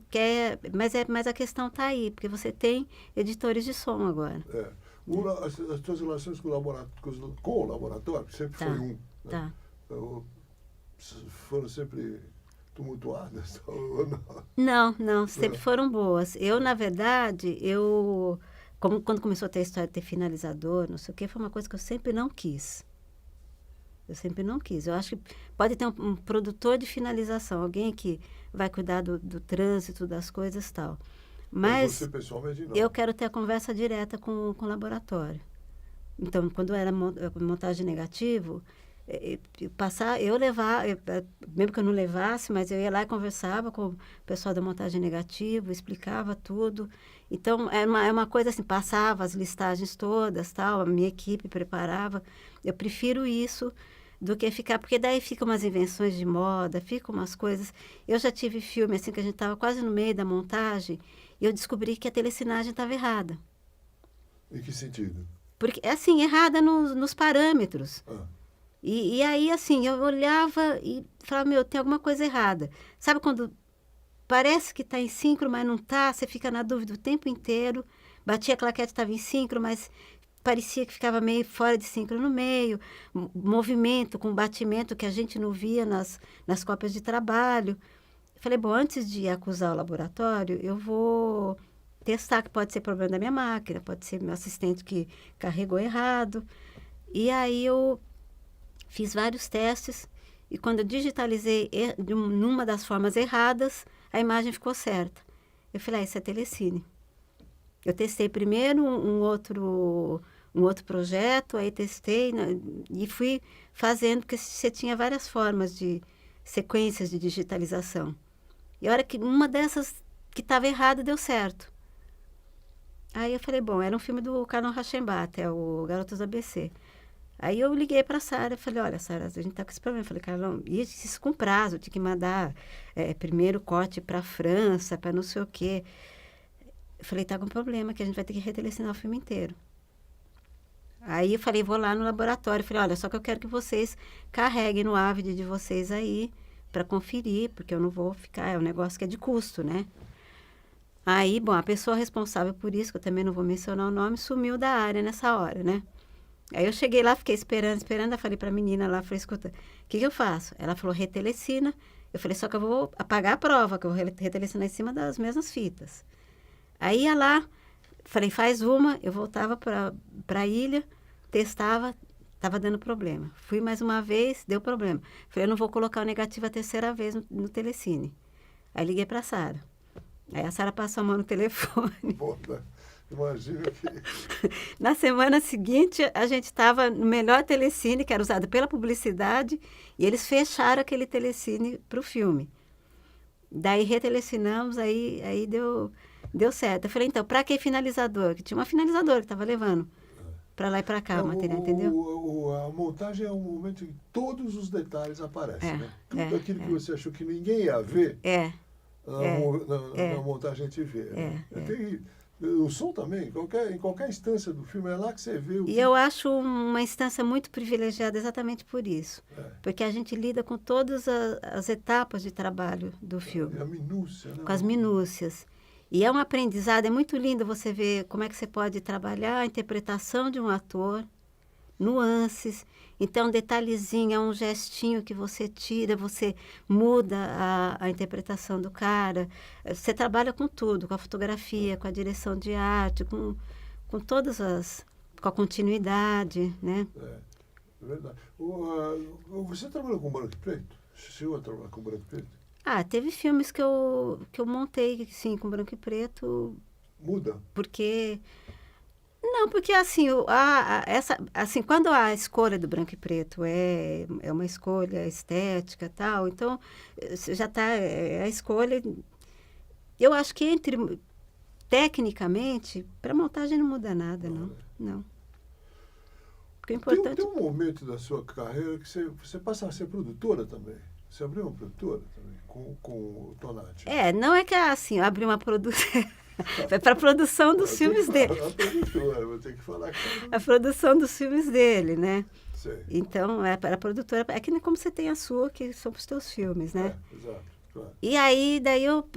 B: mas a questão está aí, porque você tem editores de som agora.
A: As suas relações com o laboratório sempre foi um.
B: Tá.
A: Foram sempre tumultuadas?
B: Não, sempre foram boas. Eu, na verdade, quando começou a ter a história de ter finalizador, não sei o quê, foi uma coisa que eu sempre não quis. Eu acho que pode ter um produtor de finalização, alguém que vai cuidar do trânsito, das coisas e tal. Mas
A: você, pessoalmente, não.
B: Eu quero ter a conversa direta com o laboratório. Então, quando era montagem negativo, mesmo que eu não levasse, mas eu ia lá e conversava com o pessoal da montagem negativa, explicava tudo. Então, é uma coisa assim, passava as listagens todas, tal, a minha equipe preparava. Eu prefiro isso do que ficar, porque daí ficam umas invenções de moda, ficam umas coisas... Eu já tive filme assim, que a gente estava quase no meio da montagem, e eu descobri que a telecinagem estava errada.
A: Em que sentido?
B: Porque, assim, errada nos parâmetros. E aí, assim, eu olhava e falava, tem alguma coisa errada. Sabe quando parece que está em síncro, mas não está, você fica na dúvida o tempo inteiro. Batia a claquete, estava em síncro, mas parecia que ficava meio fora de síncro no meio. Movimento com batimento que a gente não via nas cópias de trabalho. Falei, antes de acusar o laboratório, eu vou testar, que pode ser problema da minha máquina, pode ser meu assistente que carregou errado. E aí eu fiz vários testes e quando eu digitalizei numa das formas erradas, a imagem ficou certa. Eu falei, isso é telecine. Eu testei primeiro um outro projeto, aí testei e fui fazendo, porque você tinha várias formas de sequências de digitalização. E a hora que uma dessas que estava errada deu certo. Aí eu falei, bom, era um filme do Karl Rauschenbach, é o Garotas do ABC. Aí eu liguei para a Sara, falei, olha, Sara, a gente está com esse problema. Eu falei, Carlão, isso com prazo, tinha que mandar primeiro corte para a França, para não sei o quê. Eu falei, tá com problema, que a gente vai ter que retelecinar o filme inteiro. Aí eu falei, vou lá no laboratório. Falei, olha, só que eu quero que vocês carreguem no Avid de vocês aí para conferir, porque eu não vou ficar, é um negócio que é de custo, né? Aí, bom, a pessoa responsável por isso, que eu também não vou mencionar o nome, sumiu da área nessa hora, né? Aí eu cheguei lá, fiquei esperando, eu falei para a menina lá, falei, escuta, o que eu faço? Ela falou, retelecina. Eu falei, só que eu vou apagar a prova, que eu vou retelecinar em cima das mesmas fitas. Aí ia lá, falei, faz uma, eu voltava para a ilha, testava, estava dando problema. Fui mais uma vez, deu problema. Falei, eu não vou colocar o negativo a terceira vez no Telecine. Aí liguei para a Sara. Aí a Sara passou a mão no telefone.
A: Bom, imagina que...
B: Na semana seguinte, a gente estava no melhor Telecine, que era usado pela publicidade, e eles fecharam aquele Telecine para o filme. Daí retelecinamos, aí deu certo. Eu falei, então, para que finalizador? Que tinha uma finalizadora que estava levando para lá e para cá o material, entendeu?
A: A montagem é um momento em que todos os detalhes aparecem, né? Tudo aquilo que você achou que ninguém ia ver, na montagem a gente vê. É terrível. O som também, em qualquer instância do filme, é lá que você vê o
B: E eu acho uma instância muito privilegiada exatamente por isso. Porque a gente lida com todas as etapas de trabalho do filme.
A: E a minúcia, né?
B: Com as minúcias. E é um aprendizado, é muito lindo você ver como é que você pode trabalhar a interpretação de um ator, nuances. Então, um detalhezinho, é um gestinho que você tira, você muda a interpretação do cara. Você trabalha com tudo, com a fotografia, com a direção de arte, com todas com a continuidade, né?
A: É verdade. Você trabalhou com branco e preto? Chegou a trabalhar com branco e preto?
B: Teve filmes que eu montei, sim, com branco e preto.
A: Muda?
B: Porque... Não, porque assim, quando a escolha do branco e preto é uma escolha estética e tal, então já está a escolha. Eu acho que tecnicamente, para montagem não muda nada, não. Porque é importante.
A: Tem um momento da sua carreira que você passa a ser produtora também. Você abriu uma produtora também, com o Tonati.
B: Não é que assim, eu abri uma produtora. Foi para a produção dos filmes dele.
A: A produtora, vou ter que falar.
B: A produção dos filmes dele, né?
A: Sei.
B: Então, para a produtora, é que nem como você tem a sua, que são para os teus filmes, né?
A: Exato, claro.
B: E aí, daí eu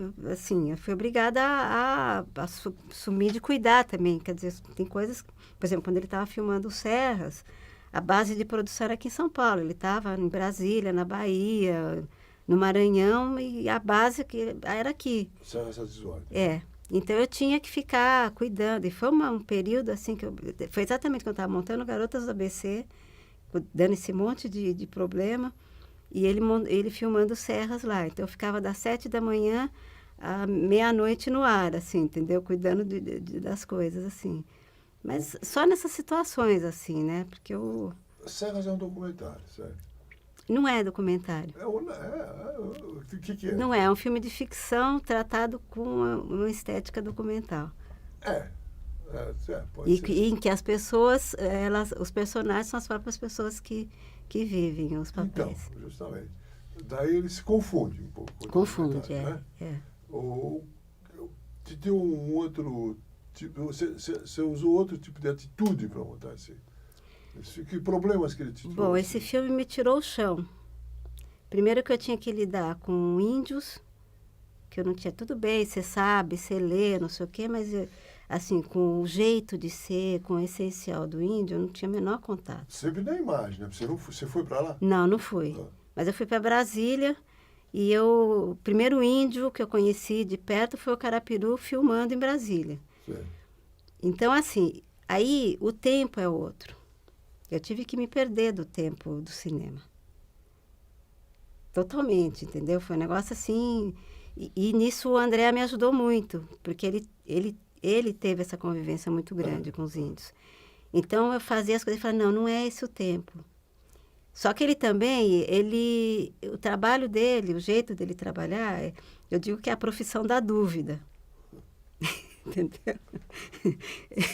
B: fui obrigada a sumir de cuidar também. Quer dizer, tem coisas, por exemplo, quando ele estava filmando o Serras, a base de produção era aqui em São Paulo. Ele estava em Brasília, na Bahia, no Maranhão, e a base era aqui.
A: Serras Satisório.
B: Então, eu tinha que ficar cuidando. E foi um período, assim, foi exatamente quando eu estava montando Garotas do ABC, dando esse monte de problema, e ele filmando Serras lá. Então, eu ficava das 7 da manhã à meia-noite no ar, assim, entendeu? Cuidando das coisas, assim. Mas só nessas situações, assim, né? Porque
A: Serras é um documentário, certo?
B: Não é documentário.
A: O que é?
B: Não é um filme de ficção tratado com uma estética documental.
A: Pode ser.
B: Em que as pessoas, os personagens são as próprias pessoas que vivem os papéis.
A: Então, justamente. Daí ele se confunde um pouco.
B: Confunde,
A: né? Tem um outro tipo, você usou outro tipo de atitude para montar esse. Que problemas que ele te trouxe?
B: Bom, esse filme me tirou o chão. Primeiro que eu tinha que lidar com índios, que eu não tinha... Tudo bem, você sabe, você lê, não sei o quê, mas, assim, com o jeito de ser, com o essencial do índio, eu não tinha o menor contato.
A: Você viu na imagem, né? Você foi para lá?
B: Não fui. Mas eu fui para Brasília e o primeiro índio que eu conheci de perto foi o Carapiru filmando em Brasília.
A: Sim.
B: Então, assim, aí o tempo é outro. Eu tive que me perder do tempo do cinema. Totalmente, entendeu? Foi um negócio assim... E nisso o André me ajudou muito, porque ele ele teve essa convivência muito grande com os índios. Então, eu fazia as coisas e falava, não, não é esse o tempo. Só que ele também, o trabalho dele, o jeito dele trabalhar, eu digo que é a profissão da dúvida. Entendeu?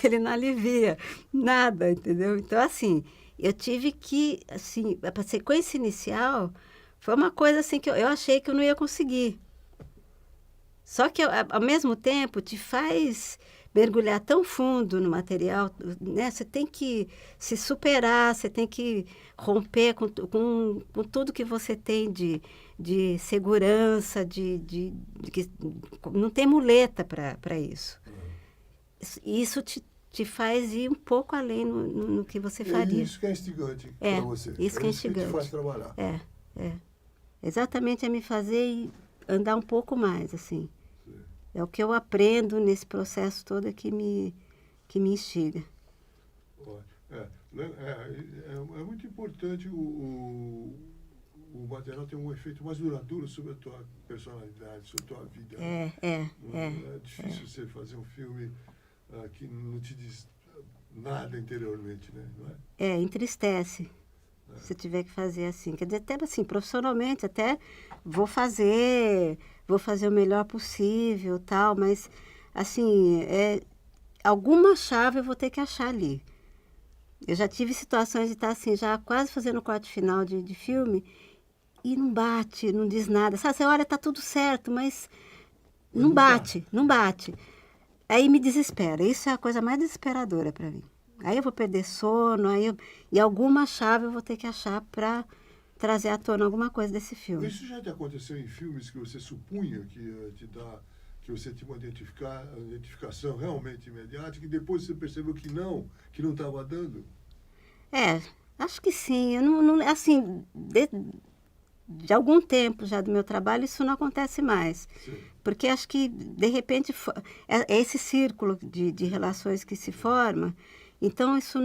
B: Ele não alivia nada, entendeu? Então, assim, eu tive que, assim, a sequência inicial foi uma coisa assim que eu achei que eu não ia conseguir. Só que, ao mesmo tempo, te faz mergulhar tão fundo no material, né? Você tem que se superar, você tem que romper com tudo que você tem de segurança, que não tem muleta para isso. Isso te faz ir um pouco além no que você faria.
A: É isso que é instigante para você.
B: Isso que é instigante.
A: Que te faz trabalhar.
B: Exatamente, é me fazer andar um pouco mais, assim. É o que eu aprendo nesse processo todo que me instiga.
A: É muito importante o material ter um efeito mais duradouro sobre a tua personalidade, sobre a tua vida. É difícil você fazer um filme que não te diz nada interiormente, né? Não é?
B: Entristece. Se tiver que fazer assim. Quer dizer, até assim, profissionalmente, até vou fazer o melhor possível, tal, mas, assim, alguma chave eu vou ter que achar ali. Eu já tive situações de estar, assim, já quase fazendo o corte final de filme e não bate, não diz nada. Sabe, você olha, tá tudo certo, mas não bate. Aí me desespera. Isso é a coisa mais desesperadora para mim. Aí eu vou perder sono, e alguma chave eu vou ter que achar para trazer à tona alguma coisa desse filme.
A: Isso já te aconteceu em filmes que você supunha que você tinha uma identificação realmente imediata, que depois você percebeu que não estava dando?
B: Acho que sim. Eu não assim, de algum tempo já do meu trabalho, isso não acontece mais. Sim. Porque acho que, de repente, é esse círculo de relações que se forma. Então, isso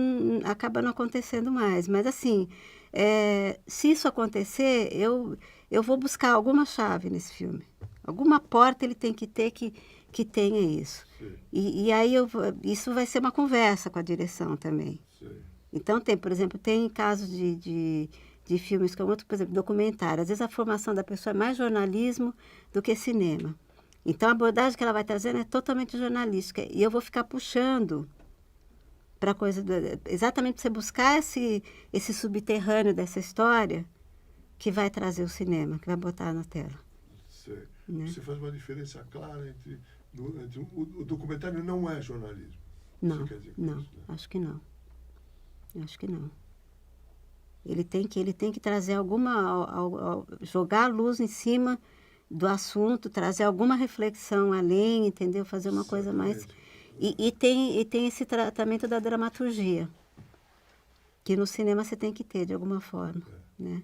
B: acaba não acontecendo mais. Mas, assim, se isso acontecer, eu vou buscar alguma chave nesse filme. Alguma porta ele tem que ter que tenha isso. E aí, isso vai ser uma conversa com a direção também. Sim. Então, por exemplo, tem casos de filmes como outro, por exemplo, documentário. Às vezes, a formação da pessoa é mais jornalismo do que cinema. Então, a abordagem que ela vai trazendo é totalmente jornalística. E eu vou ficar puxando para coisa exatamente para você buscar esse subterrâneo dessa história que vai trazer o cinema, que vai botar na tela.
A: Né? Você faz uma diferença clara entre o documentário não é jornalismo.
B: Não,
A: você quer dizer
B: não,
A: isso, né?
B: Acho que não. Ele tem que trazer jogar a luz em cima do assunto, trazer alguma reflexão além, entendeu? Fazer uma coisa mais... E tem esse tratamento da dramaturgia, que no cinema você tem que ter, de alguma forma. Né?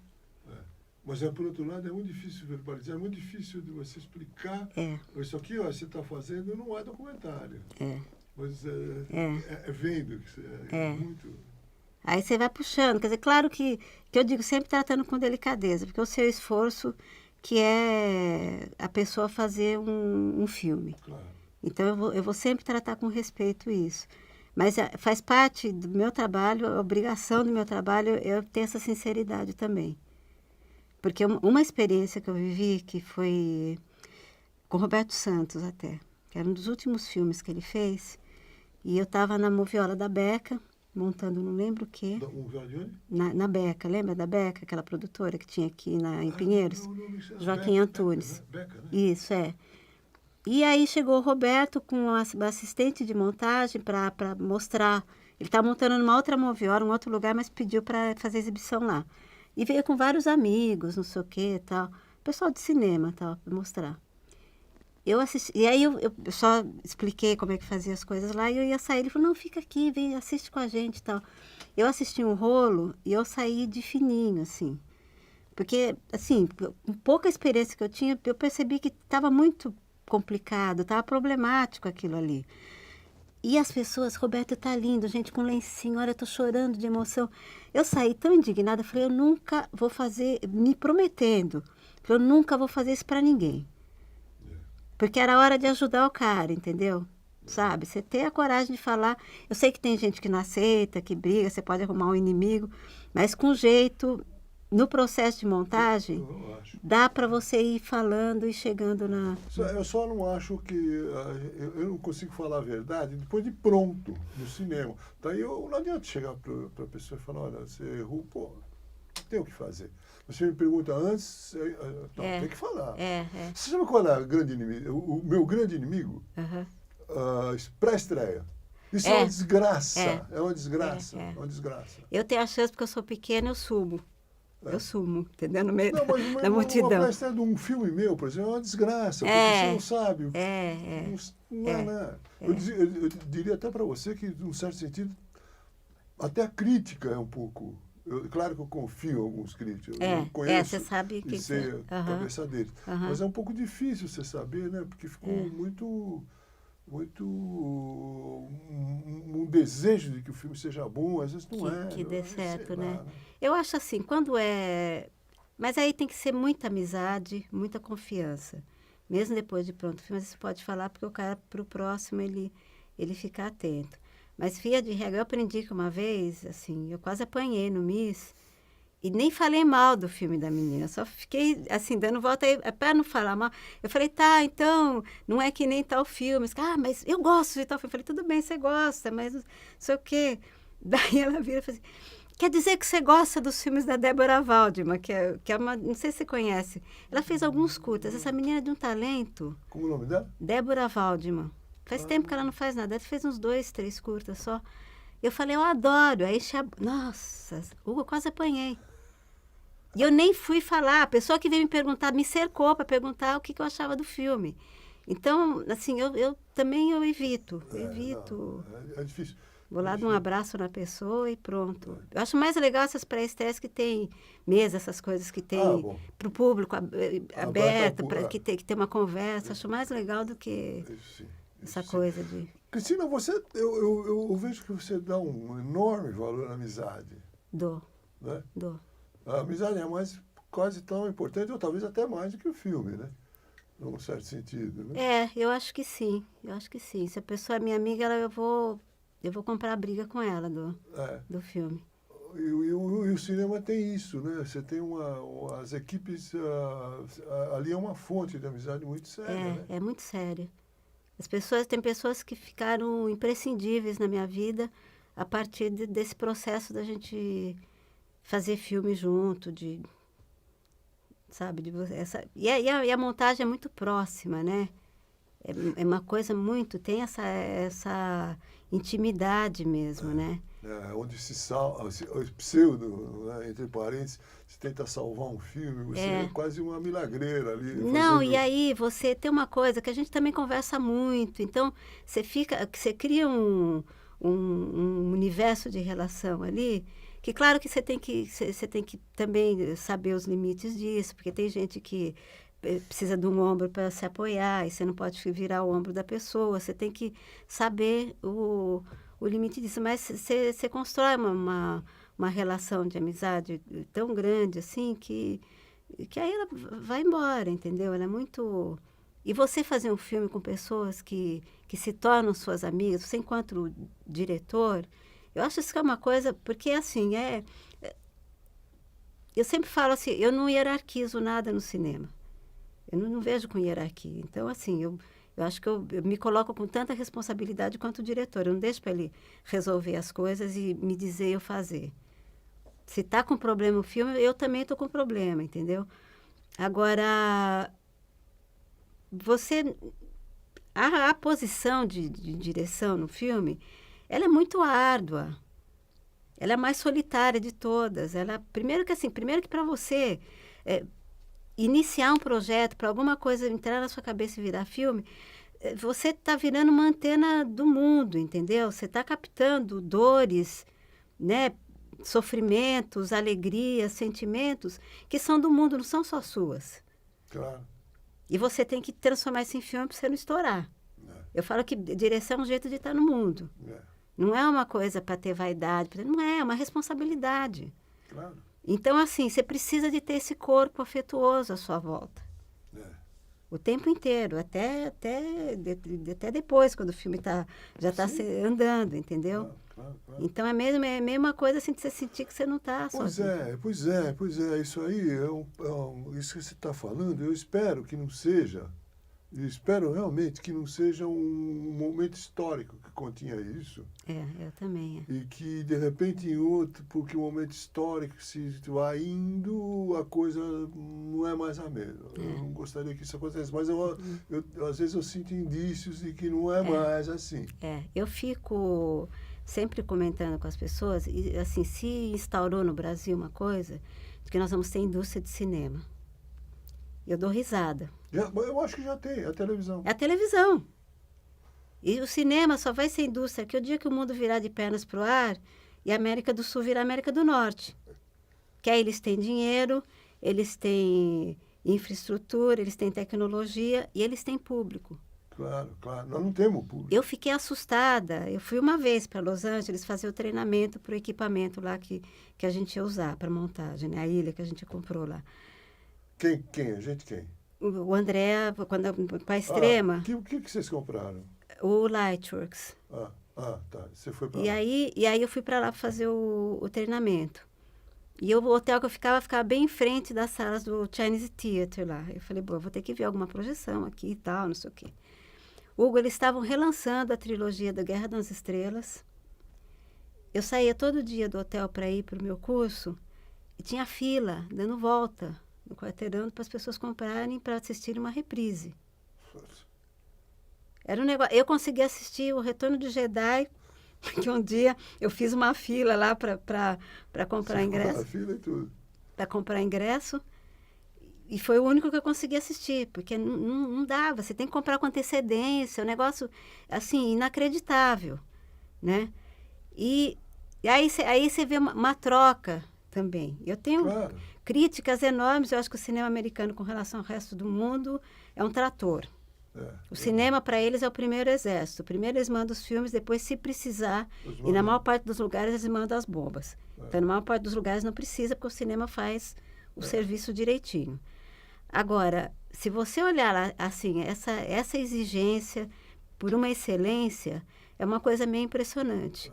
A: Mas, por outro lado, é muito difícil verbalizar, é muito difícil de você explicar. Isso aqui, você está fazendo, não é documentário. Mas vendo. Muito...
B: Aí você vai puxando. Quer dizer, claro que eu digo sempre tratando com delicadeza, porque o seu esforço que é a pessoa fazer um filme.
A: Claro.
B: Então, eu vou sempre tratar com respeito isso. Mas faz parte do meu trabalho, a obrigação do meu trabalho é eu ter essa sinceridade também. Porque uma experiência que eu vivi, que foi com Roberto Santos até, que era um dos últimos filmes que ele fez, e eu estava na Moviola da Beca, montando não lembro o quê.
A: Moviola de onde?
B: Na Beca, lembra da Beca, aquela produtora que tinha aqui em Pinheiros? Joaquim Antunes.
A: Beca, né?
B: Isso, E aí chegou o Roberto com uma assistente de montagem para mostrar. Ele estava montando numa outra moviola, em outro lugar, mas pediu para fazer exibição lá. E veio com vários amigos, não sei o quê, tal. Pessoal de cinema, tal, para mostrar. Eu assisti, e aí eu só expliquei como é que fazia as coisas lá, e eu ia sair. Ele falou, não, fica aqui, vem, assiste com a gente e tal. Eu assisti um rolo e eu saí de fininho, assim. Porque, assim, com pouca experiência que eu tinha, eu percebi que estava muito complicado, estava problemático aquilo ali. E as pessoas, Roberto, tá lindo, gente com lencinho, olha, eu tô chorando de emoção. Eu saí tão indignada, falei, eu nunca vou fazer, me prometendo, eu nunca vou fazer isso para ninguém. Porque era hora de ajudar o cara, entendeu? sabe? Você ter a coragem de falar. Eu sei que tem gente que não aceita, que briga, você pode arrumar um inimigo, mas com jeito, no processo de montagem,
A: Eu acho.
B: dá para você ir falando e chegando na...
A: Eu só não acho que... eu não consigo falar a verdade depois de pronto, no cinema. Daí não adianta chegar para a pessoa e falar, olha, você errou, pô, tem o que fazer. Você me pergunta antes, não, tem que falar. Você sabe qual é a grande inimigo? O meu grande inimigo? Pré-estreia. Isso é uma desgraça. É uma desgraça. É uma desgraça.
B: Eu tenho a chance, porque eu sou pequena, eu sumo. Eu sumo, entendeu? No meio da
A: multidão. Uma pré-estreia de um filme meu, por exemplo, é uma desgraça, porque você não sabe. Não é nada. Eu diria até para você que, num certo sentido, até a crítica é um pouco... claro que eu confio em alguns críticos. Eu conheço
B: você sabe que
A: sei a cabeça deles. Mas é um pouco difícil você saber, né? Porque ficou muito um desejo de que o filme seja bom, às vezes não é.
B: Que dê certo, né? Eu acho assim, quando é... Mas aí tem que ser muita amizade, muita confiança. Mesmo depois de pronto o filme, você pode falar, porque o cara, para o próximo, ele fica atento. Mas, via de regra, eu aprendi que uma vez, assim, eu quase apanhei no Miss, e nem falei mal do filme da menina, só fiquei, assim, dando volta aí, para não falar mal. Eu falei, tá, então, não é que nem tal filme. Mas eu gosto de tal filme. Eu falei, tudo bem, você gosta, mas não sei o quê. Daí ela vira e fala assim, quer dizer que você gosta dos filmes da Débora Waldman, que é uma, não sei se você conhece. Ela fez alguns curtas, essa menina é de um talento.
A: Como é o nome dela?
B: Débora Waldman. Faz tempo que ela não faz nada, ela fez uns 2, 3 curtas só. Eu falei, eu adoro. Aí, nossa, Hugo, eu quase apanhei. E eu nem fui falar. A pessoa que veio me perguntar, me cercou para perguntar o que eu achava do filme. Então, assim, eu também evito.
A: É difícil.
B: Vou lá dar um abraço na pessoa e pronto. Eu acho mais legal essas pré-estreias que tem mesa, essas coisas que tem para o público aberto, que tem uma conversa. Acho mais legal do que essa coisa de...
A: Cristina, eu vejo que você dá um enorme valor à amizade.
B: Dou.
A: Né?
B: Dou.
A: A amizade é quase tão importante, ou talvez até mais do que o filme, né? Num certo sentido, né?
B: Eu acho que sim. Eu acho que sim. Se a pessoa é minha amiga, eu vou comprar a briga com ela do filme.
A: E o cinema tem isso, né? Você tem as equipes... ali é uma fonte de amizade muito séria, né?
B: É muito séria. Tem pessoas que ficaram imprescindíveis na minha vida a partir desse processo da gente fazer filme junto, sabe? E a montagem é muito próxima, né? É uma coisa muito... Tem essa intimidade mesmo, né?
A: Onde se salva, pseudo, né, entre parênteses, se tenta salvar um filme, você é quase uma milagreira ali.
B: Não, e aí você tem uma coisa que a gente também conversa muito, então você cria um universo de relação ali, que claro que você tem que também saber os limites disso, porque tem gente que precisa de um ombro para se apoiar, e você não pode virar o ombro da pessoa, você tem que saber o limite disso, mas você constrói uma relação de amizade tão grande assim que aí ela vai embora, entendeu? Ela é muito... E você fazer um filme com pessoas que se tornam suas amigas, você enquanto diretor, eu acho isso que é uma coisa, porque assim, eu sempre falo assim, eu não hierarquizo nada no cinema. Eu não vejo com hierarquia. Então, assim, eu acho que eu me coloco com tanta responsabilidade quanto o diretor. Eu não deixo para ele resolver as coisas e me dizer eu fazer. Se está com problema o filme, eu também estou com problema, entendeu? Agora, a posição de direção no filme, ela é muito árdua. Ela é a mais solitária de todas. Primeiro que para você... iniciar um projeto, para alguma coisa entrar na sua cabeça e virar filme, você está virando uma antena do mundo, entendeu? Você está captando dores, né? Sofrimentos, alegrias, sentimentos que são do mundo, não são só suas.
A: Claro.
B: E você tem que transformar isso em filme para você não estourar. Eu falo que direção é um jeito de estar no mundo. Não é uma coisa para ter vaidade, não é uma responsabilidade. Claro. Então, assim, você precisa de ter esse corpo afetuoso à sua volta. O tempo inteiro, até depois, quando o filme já está andando, entendeu?
A: Claro.
B: Então, é a mesma coisa assim, de você sentir que você não está sozinho.
A: Pois é. Isso aí, isso que você está falando, eu espero que não seja, eu espero realmente que não seja um momento histórico que continha isso.
B: Eu também.
A: E que, de repente, em outro, porque o momento histórico se vai indo, a coisa não é mais a mesma. Eu não gostaria que isso acontecesse, mas às vezes eu sinto indícios de que não é mais assim.
B: Eu fico sempre comentando com as pessoas, e assim, se instaurou no Brasil uma coisa, de que nós vamos ter indústria de cinema. Eu dou risada.
A: Eu acho que já tem, a televisão.
B: É a televisão. E o cinema só vai ser indústria que o dia que o mundo virar de pernas para o ar e a América do Sul virar a América do Norte. Que aí eles têm dinheiro, eles têm infraestrutura, eles têm tecnologia e eles têm público.
A: Claro. Nós não temos público.
B: Eu fiquei assustada. Eu fui uma vez para Los Angeles fazer o treinamento para o equipamento lá que a gente ia usar para montagem, né? A ilha que a gente comprou lá.
A: Quem? A gente quem?
B: O André, para a Extrema.
A: O que vocês compraram?
B: O Lightworks.
A: Tá. Você foi para
B: lá. E aí eu fui para lá fazer o treinamento. E o hotel que eu ficava bem em frente das salas do Chinese Theatre lá. Eu falei, eu vou ter que ver alguma projeção aqui e tal, não sei o quê. Hugo, eles estavam relançando a trilogia da Guerra das Estrelas. Eu saía todo dia do hotel para ir para o meu curso e tinha fila, dando volta no quarteirão para as pessoas comprarem para assistirem uma reprise. Era um negócio. Eu consegui assistir o Retorno de Jedi, que um dia eu fiz uma fila lá para comprar ingresso.
A: Uma fila e tudo.
B: Para comprar ingresso. E foi o único que eu consegui assistir, porque não dava. Você tem que comprar com antecedência, um negócio, assim, inacreditável, né? E aí você vê uma troca também. Eu tenho críticas enormes. Eu acho que o cinema americano, com relação ao resto do mundo, é um trator. O cinema, para eles, é o primeiro exército. Primeiro eles mandam os filmes, depois, se precisar, e na maior parte dos lugares eles mandam as bombas. Então, na maior parte dos lugares não precisa, porque o cinema faz o serviço direitinho. Agora, se você olhar assim, essa exigência por uma excelência, é uma coisa meio impressionante.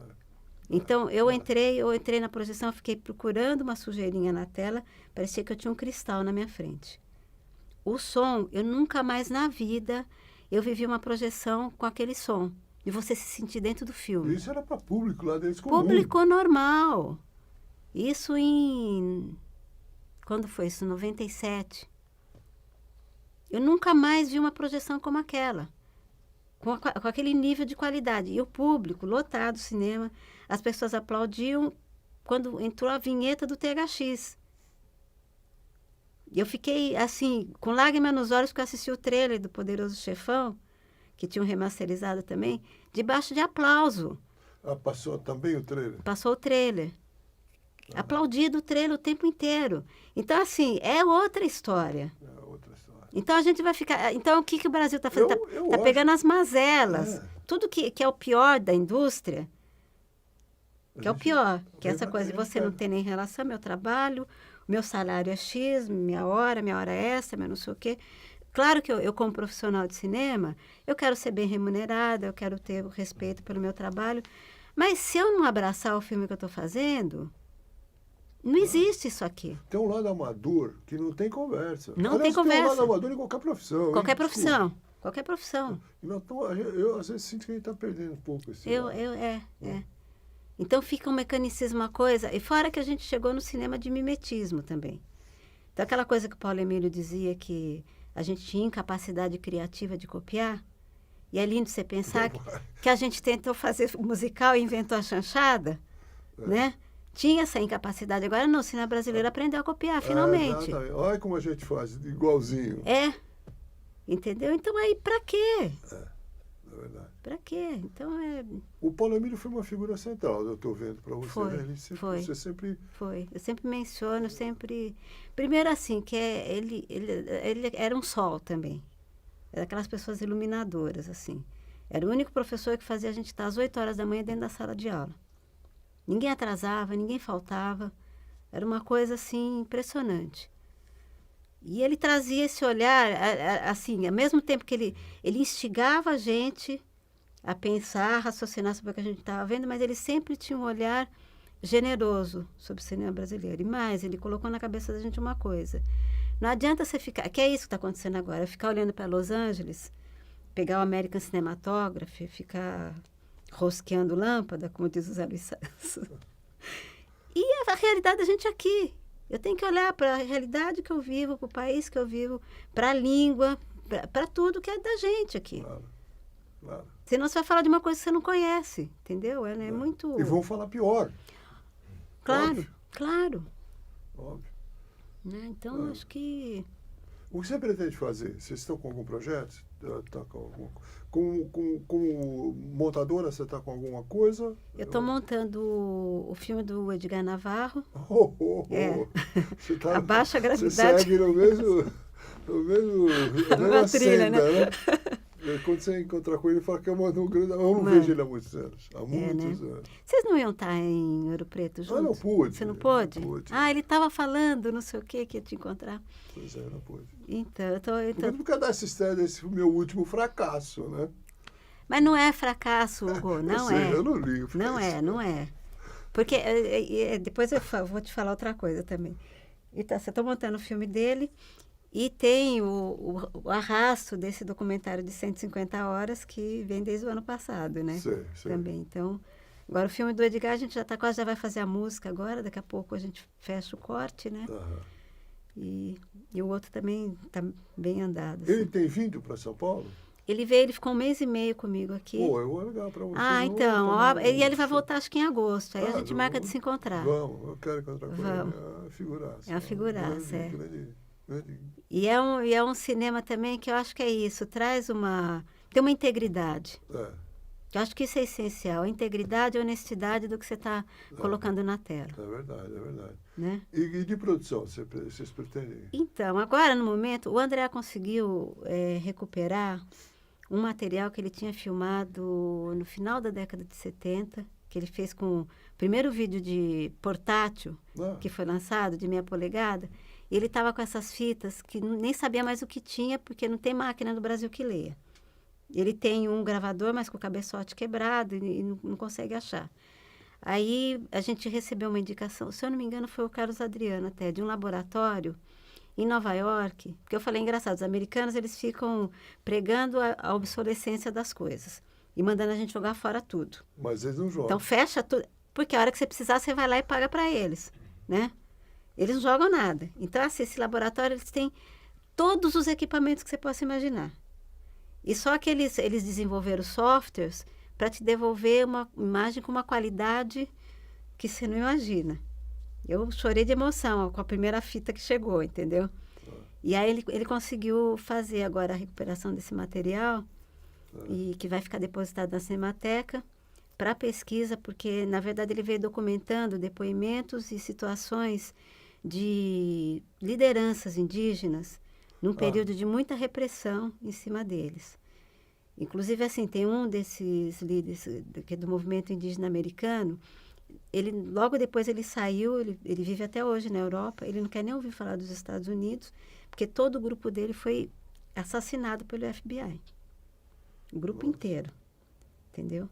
B: Então, eu entrei na projeção, fiquei procurando uma sujeirinha na tela, parecia que eu tinha um cristal na minha frente. O som, eu nunca mais na vida eu vivi uma projeção com aquele som, de você se sentir dentro do filme.
A: Isso era para público lá deles comum.
B: Público normal. Isso quando foi isso? 97. Eu nunca mais vi uma projeção como aquela, com aquele nível de qualidade. E o público, lotado o cinema, as pessoas aplaudiam quando entrou a vinheta do THX. E eu fiquei, assim, com lágrimas nos olhos, porque eu assisti o trailer do Poderoso Chefão, que tinham remasterizado também, debaixo de aplauso.
A: Passou também o trailer?
B: Passou o trailer. Aplaudido o trailer o tempo inteiro. Então, assim, é outra história. Então, a gente vai ficar... Então, o que o Brasil está fazendo? Está pegando as mazelas. Tudo que é o pior da indústria, que é o pior. Que é essa coisa de você não ter nem relação, meu trabalho, meu salário é X, minha hora é essa, meu não sei o quê. Claro que eu, como profissional de cinema, eu quero ser bem remunerada, eu quero ter o respeito pelo meu trabalho. Mas se eu não abraçar o filme que eu estou fazendo... Não existe isso aqui.
A: Tem um lado amador que não tem conversa.
B: Não tem conversa.
A: Tem um lado amador em qualquer profissão.
B: Qualquer profissão. Qualquer profissão.
A: Eu às vezes sinto que a gente está perdendo um pouco esse lado.
B: Então fica um mecanismo, uma coisa. E fora que a gente chegou no cinema de mimetismo também. Então aquela coisa que o Paulo Emílio dizia que a gente tinha incapacidade criativa de copiar. E é lindo você pensar que a gente tentou fazer musical e inventou a chanchada, né? Tinha essa incapacidade. Agora não, o cinema brasileiro aprendeu a copiar, finalmente.
A: Olha como a gente faz, igualzinho.
B: Entendeu? Então aí, pra quê?
A: É verdade.
B: Pra quê? Então
A: O Paulo Emílio foi uma figura central, eu estou vendo para você.
B: Foi.
A: Você sempre...
B: Foi. Eu sempre menciono, Primeiro assim, que ele era um sol também. Era aquelas pessoas iluminadoras, assim. Era o único professor que fazia a gente estar às 8 horas da manhã dentro da sala de aula. Ninguém atrasava, ninguém faltava. Era uma coisa, assim, impressionante. E ele trazia esse olhar, assim, ao mesmo tempo que ele instigava a gente a pensar, a raciocinar sobre o que a gente estava vendo, mas ele sempre tinha um olhar generoso sobre o cinema brasileiro. E mais, ele colocou na cabeça da gente uma coisa. Não adianta você ficar... Que é isso que está acontecendo agora. Ficar olhando para Los Angeles, pegar o American Cinematography, ficar rosqueando lâmpada, como diz o Zé Luiz Santos. E a realidade da gente aqui. Eu tenho que olhar para a realidade que eu vivo, para o país que eu vivo, para a língua, para tudo que é da gente aqui.
A: Claro, claro.
B: Senão você vai falar de uma coisa que você não conhece, entendeu? É muito...
A: E vão falar pior.
B: Claro,
A: Óbvio.
B: claro.
A: Óbvio.
B: Né? Então, acho que...
A: O que você pretende fazer? Vocês estão com algum projeto? Tá com algum... como montadora, você está com alguma coisa?
B: Eu estou montando o filme do Edgar Navarro. É.
A: Você tá,
B: A baixa gravidade.
A: Você segue no mesmo na mesma
B: trilha,
A: senda, né? Quando você encontrar com ele, fala que eu mando um grande... Eu não vejo ele há muitos anos. Há muitos anos.
B: Vocês não iam estar em Ouro Preto juntos?
A: Ah, não pude.
B: Você não pôde?
A: Não pude.
B: Ah, ele estava falando, não sei o que ia te encontrar.
A: Pois é, não pude.
B: Então, eu tô...
A: Por causa dessa história desse meu último fracasso, né?
B: Mas não é fracasso, Hugo, não é.
A: Eu não ligo.
B: Não é. Porque depois eu vou te falar outra coisa também. Então, você está montando o filme dele e tem o arrasto desse documentário de 150 horas que vem desde o ano passado, né?
A: Sei.
B: Também. Então, agora o filme do Edgar, a gente já está quase, já vai fazer a música agora, daqui a pouco a gente fecha o corte, né? E o outro também está bem andado.
A: Ele
B: assim.
A: tem vindo para São Paulo?
B: Ele veio, ele ficou 1 mês e meio comigo aqui.
A: Pô, eu vou ligar para você.
B: Ah, então. E ele vai voltar, acho que em agosto. Aí a gente marca de se encontrar.
A: Vamos, eu quero encontrar com ele. É uma figuraça.
B: É uma figuraça,
A: grande.
B: E é um cinema também que eu acho que é isso. Tem uma integridade. Eu acho que isso é essencial. A integridade e a honestidade do que você está colocando na tela.
A: É verdade.
B: Né?
A: E de produção, vocês pretendem?
B: Então, agora, no momento, o André conseguiu recuperar um material que ele tinha filmado no final da década de 70, que ele fez com o primeiro vídeo de portátil que foi lançado, de 0,5 polegada. E ele estava com essas fitas que nem sabia mais o que tinha, porque não tem máquina no Brasil que leia. Ele tem um gravador, mas com o cabeçote quebrado e não consegue achar. Aí a gente recebeu uma indicação, se eu não me engano foi o Carlos Adriano até, de um laboratório em Nova York, porque eu falei, engraçado, os americanos eles ficam pregando a obsolescência das coisas e mandando a gente jogar fora tudo.
A: Mas eles não jogam.
B: Então fecha tudo, porque a hora que você precisar, você vai lá e paga para eles, né? Eles não jogam nada. Então, assim, esse laboratório, eles têm todos os equipamentos que você possa imaginar. E só que eles desenvolveram softwares para te devolver uma imagem com uma qualidade que você não imagina. Eu chorei de emoção com a primeira fita que chegou, entendeu? E aí ele conseguiu fazer agora a recuperação desse material e que vai ficar depositado na Cinemateca para pesquisa, porque, na verdade, ele veio documentando depoimentos e situações de lideranças indígenas num período de muita repressão em cima deles. Inclusive, assim, tem um desses líderes que é do movimento indígena americano, logo depois ele saiu, ele vive até hoje na Europa, ele não quer nem ouvir falar dos Estados Unidos, porque todo o grupo dele foi assassinado pelo FBI. O grupo inteiro, entendeu?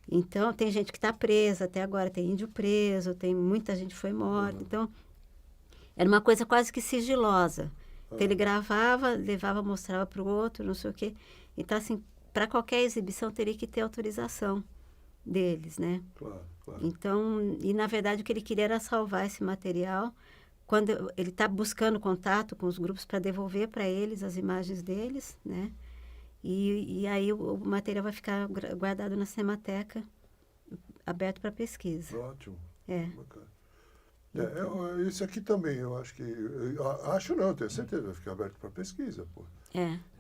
B: Então, tem gente que está presa até agora, tem índio preso, tem muita gente que foi morta. Então, era uma coisa quase que sigilosa. Então, ele gravava, levava, mostrava para o outro, não sei o quê. Então, assim, para qualquer exibição, teria que ter autorização deles, né?
A: Claro.
B: Então, e na verdade, o que ele queria era salvar esse material. Quando ele está buscando contato com os grupos para devolver para eles as imagens deles, né? E aí o material vai ficar guardado na Cinemateca, aberto para pesquisa.
A: Ótimo.
B: Bacana.
A: Isso aqui também, eu acho que... Acho não, tenho certeza, vai ficar aberto para pesquisa, pô.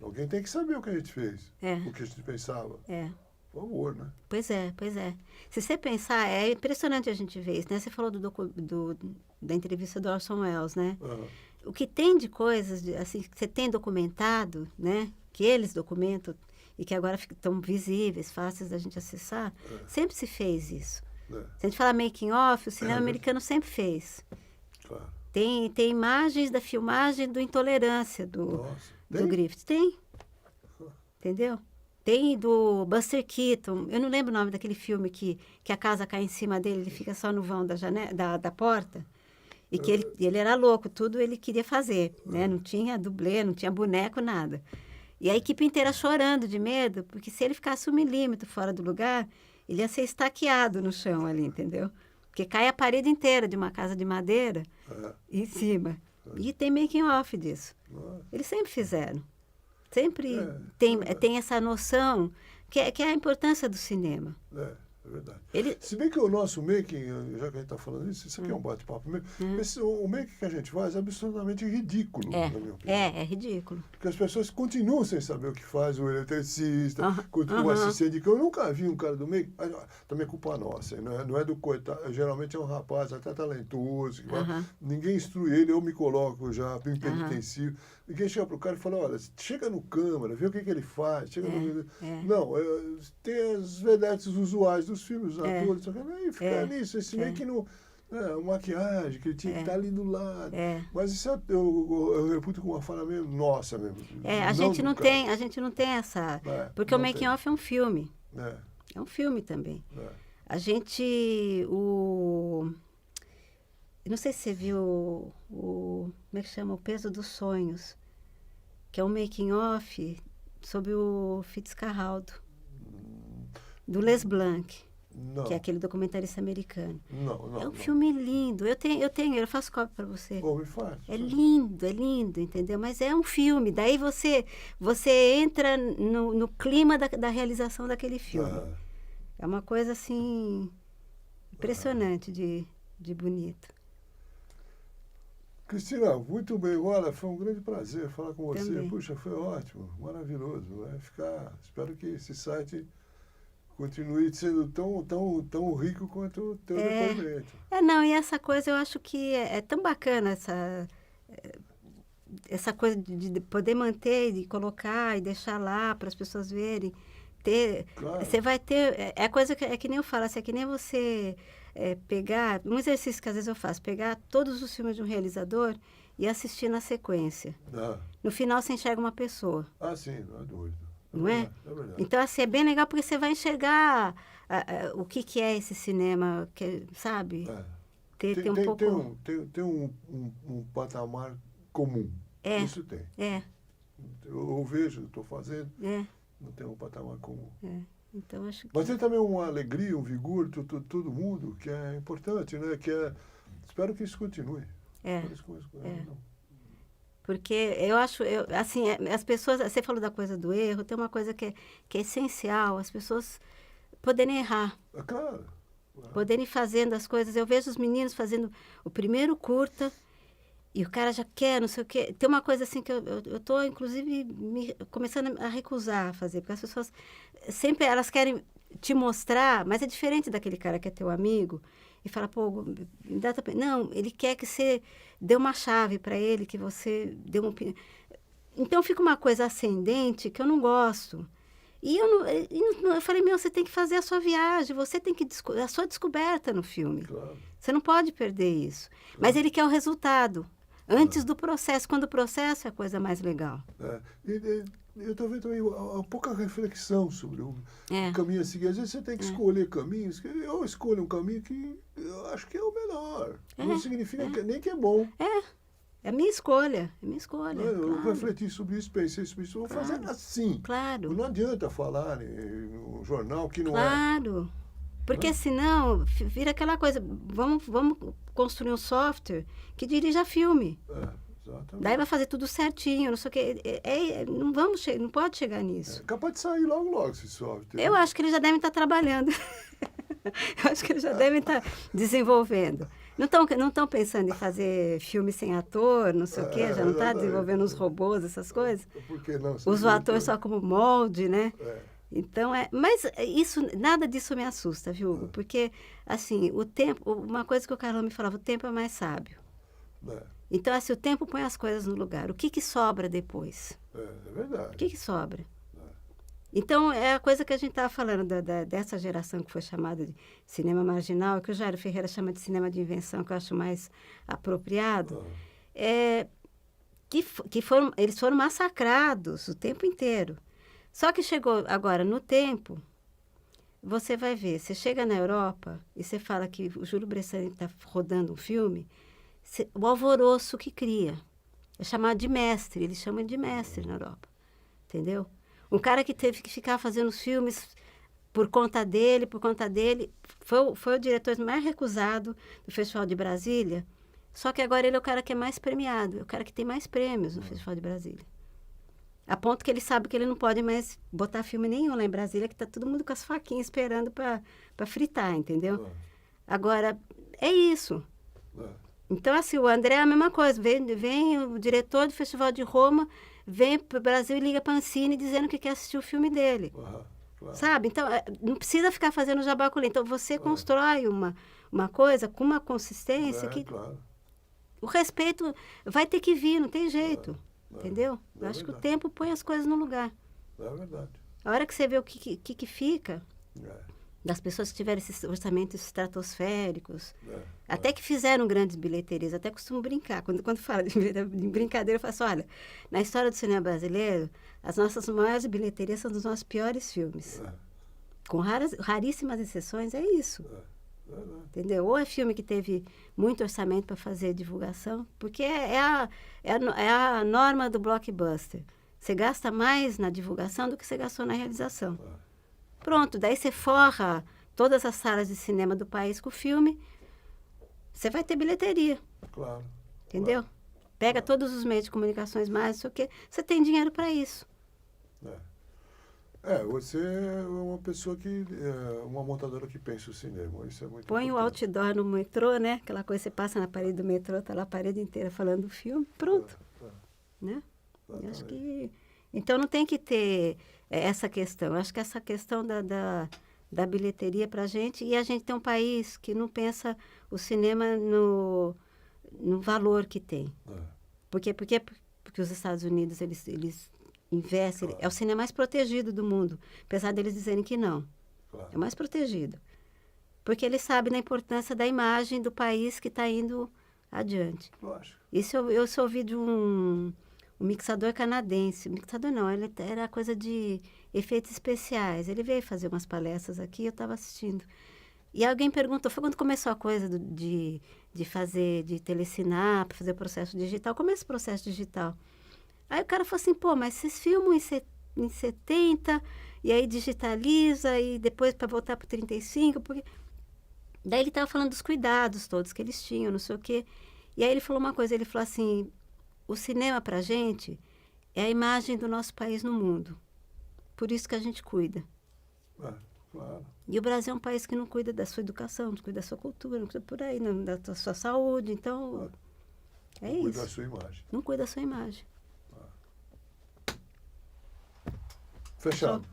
A: Alguém tem que saber o que a gente fez, o que a gente pensava. Por favor, né?
B: Pois é. Se você pensar, é impressionante a gente ver isso, né? Você falou da entrevista do Orson Welles, né? O que tem de coisas, assim, que você tem documentado, né? Que eles documentam e que agora estão visíveis, fáceis da gente acessar, sempre se fez isso. Se a gente falar making off, o cinema americano sempre fez.
A: Claro.
B: Tem imagens da filmagem do Intolerância, do Griffith. Tem. Entendeu? Tem do Buster Keaton. Eu não lembro o nome daquele filme que a casa cai em cima dele, ele fica só no vão da porta. E que ele era louco, tudo ele queria fazer, né? Não tinha dublê, não tinha boneco, nada. E a equipe inteira chorando de medo, porque se ele ficasse 1 milímetro fora do lugar, ele ia ser estaqueado no chão ali, entendeu? Porque cai a parede inteira de uma casa de madeira em cima. E tem making off disso. Eles sempre fizeram. Sempre tem essa noção que é a importância do cinema.
A: É verdade. Se bem que o nosso making, já que a gente está falando isso aqui é um bate-papo mesmo, o making que a gente faz é absolutamente ridículo, na minha opinião.
B: É ridículo.
A: Porque as pessoas continuam sem saber o que faz o eletricista, o assistente, que eu nunca vi um cara do making, também é culpa nossa, não é do coitado, geralmente é um rapaz até talentoso, ninguém instrui ele, eu me coloco já em penitenciário. Ninguém chega pro cara e fala, olha, chega no câmera, vê o que ele faz. Não, tem as vedetes usuais dos filmes, os atores, e fica nisso, esse meio que não... maquiagem, que ele tinha que estar ali do lado. Mas isso eu reputo com uma fala mesmo nossa mesmo.
B: A gente não tem essa... Porque o making off é um filme. É um filme também. A gente... Eu não sei se você viu como é que chama? O Peso dos Sonhos, que é um making off sobre o Fitzcarraldo, do Les Blanc, que é aquele documentarista americano. É um filme lindo. Eu faço cópia para você.
A: Me faz.
B: É lindo, entendeu? Mas é um filme. Daí você entra no clima da realização daquele filme. É uma coisa, assim, impressionante de bonito.
A: Cristina, muito bem. Olha, foi um grande prazer falar com você.
B: Também.
A: Puxa, foi ótimo, maravilhoso. Espero que esse site continue sendo tão rico quanto o teu depoimento.
B: E essa coisa eu acho que é tão bacana, essa coisa de poder manter, de colocar e deixar lá para as pessoas verem.
A: Claro.
B: Você vai ter... coisa que nem eu falo, assim, é que nem você... pegar, um exercício que às vezes eu faço, pegar todos os filmes de um realizador e assistir na sequência. No final você enxerga uma pessoa.
A: Sim, não é doido.
B: Não é?
A: É verdade.
B: Então, assim, é bem legal porque você vai enxergar o que é esse cinema, sabe? Tem um pouco...
A: Tem um patamar comum. Isso tem. Eu vejo, estou fazendo, não tem um patamar comum.
B: Então, acho que...
A: Mas tem também uma alegria, um vigor, todo mundo, que é importante, né? Espero que isso continue.
B: Porque eu acho, assim, as pessoas... Você falou da coisa do erro, tem uma coisa que é essencial, as pessoas poderem errar.
A: Claro.
B: Poderem ir fazendo as coisas. Eu vejo os meninos fazendo o primeiro curta e o cara já quer, não sei o quê. Tem uma coisa assim que eu estou, inclusive, começando a recusar a fazer, porque as pessoas sempre elas querem te mostrar, mas é diferente daquele cara que é teu amigo e fala, não, ele quer que você dê uma chave para ele, que você dê uma opinião. Então fica uma coisa ascendente que eu não gosto. E eu falei, você tem que fazer a sua viagem, você tem que a sua descoberta no filme.
A: Claro.
B: Você não pode perder isso. Claro. Mas ele quer o resultado, antes do processo. Quando o processo é a coisa mais legal.
A: Eu estou vendo também pouca reflexão sobre o caminho a seguir. Às vezes você tem que escolher caminhos, que eu escolho um caminho que eu acho que é o melhor. Não significa nem que é bom.
B: É a minha escolha, Eu
A: claro. Refleti sobre isso, pensei sobre isso, vou fazer assim.
B: Claro.
A: Não adianta falar no jornal que não
B: Claro. Porque senão vira aquela coisa, vamos construir um software que dirija filme.
A: Exatamente.
B: Daí vai fazer tudo certinho, não sei o quê. Não pode chegar nisso.
A: É capaz de sair logo esse software.
B: Eu acho que eles já devem estar trabalhando. Eu acho que eles já devem estar desenvolvendo. Não estão pensando em fazer filme sem ator, não sei o quê, já não está desenvolvendo os robôs, essas coisas.
A: Por que não?
B: Os atores só como molde, né? Então, mas nada disso me assusta, viu, Hugo? Porque, assim, o tempo, uma coisa que o Carlão me falava, o tempo é mais sábio. Então, assim, o tempo põe as coisas no lugar. O que sobra depois?
A: É verdade.
B: O que sobra? Então, é a coisa que a gente estava falando dessa geração que foi chamada de cinema marginal, que o Jairo Ferreira chama de cinema de invenção, que eu acho mais apropriado, eles foram massacrados o tempo inteiro. Só que chegou agora no tempo, você vai ver, você chega na Europa e você fala que o Júlio Bressani está rodando um filme, o alvoroço que cria. É chamado de mestre, eles chamam de mestre na Europa, entendeu? Um cara que teve que ficar fazendo os filmes por conta dele, foi o diretor mais recusado do Festival de Brasília, só que agora ele é o cara que é mais premiado, é o cara que tem mais prêmios no Festival de Brasília. A ponto que ele sabe que ele não pode mais botar filme nenhum lá em Brasília, que está todo mundo com as faquinhas esperando para fritar, entendeu? Agora, é isso. Então, assim, o André é a mesma coisa. Vem o diretor do Festival de Roma, vem para o Brasil e liga para a Ancine dizendo que quer assistir o filme dele.
A: Claro.
B: Sabe? Então, não precisa ficar fazendo jabaculê. Então, você constrói uma coisa com uma consistência que...
A: Claro.
B: O respeito vai ter que vir, não tem jeito. Entendeu? Eu acho que o tempo põe as coisas no lugar.
A: É verdade.
B: A hora que você vê o que fica das pessoas que tiveram esses orçamentos estratosféricos, até que fizeram grandes bilheterias, até costumo brincar. Quando falo de brincadeira, eu faço, olha, na história do cinema brasileiro, as nossas maiores bilheterias são dos nossos piores filmes. Com raríssimas exceções, é isso. Entendeu? Ou é filme que teve muito orçamento para fazer divulgação, porque é a norma do blockbuster. Você gasta mais na divulgação do que você gastou na realização. Pronto, daí você forra todas as salas de cinema do país com o filme, você vai ter bilheteria.
A: Claro.
B: Entendeu? Pega todos os meios de comunicações mais, não sei o quê, você tem dinheiro para isso.
A: Você é uma pessoa uma montadora que pensa o cinema, isso é muito
B: Põe
A: importante.
B: o outdoor no metrô, né? Aquela coisa, você passa na parede do metrô, tá lá a parede inteira falando do filme, pronto. Né? Eu acho que... Então, não tem que ter essa questão. Eu acho que essa questão da bilheteria para a gente, e a gente tem um país que não pensa o cinema no valor que tem. Porque os Estados Unidos, eles investem, é o cinema mais protegido do mundo, apesar deles dizerem que não. É o mais protegido. Porque eles sabem da importância da imagem do país que está indo adiante.
A: Lógico.
B: Isso eu ouvi de um mixador canadense. Mixador não, ele era coisa de efeitos especiais. Ele veio fazer umas palestras aqui, eu estava assistindo. E alguém perguntou, foi quando começou a coisa de telecinar, para fazer o processo digital. Como é esse processo digital? Aí o cara falou assim, mas vocês filmam em 70, e aí digitaliza, e depois para voltar para 35, porque... Daí ele estava falando dos cuidados todos que eles tinham, não sei o quê. E aí ele falou uma coisa, ele falou assim, o cinema para a gente é a imagem do nosso país no mundo. Por isso que a gente cuida.
A: Claro.
B: E o Brasil é um país que não cuida da sua educação, não cuida da sua cultura, não cuida por aí, não, da sua saúde. Então, é isso. Não
A: cuida da sua imagem.
B: Não cuida da sua imagem.
A: Fechado.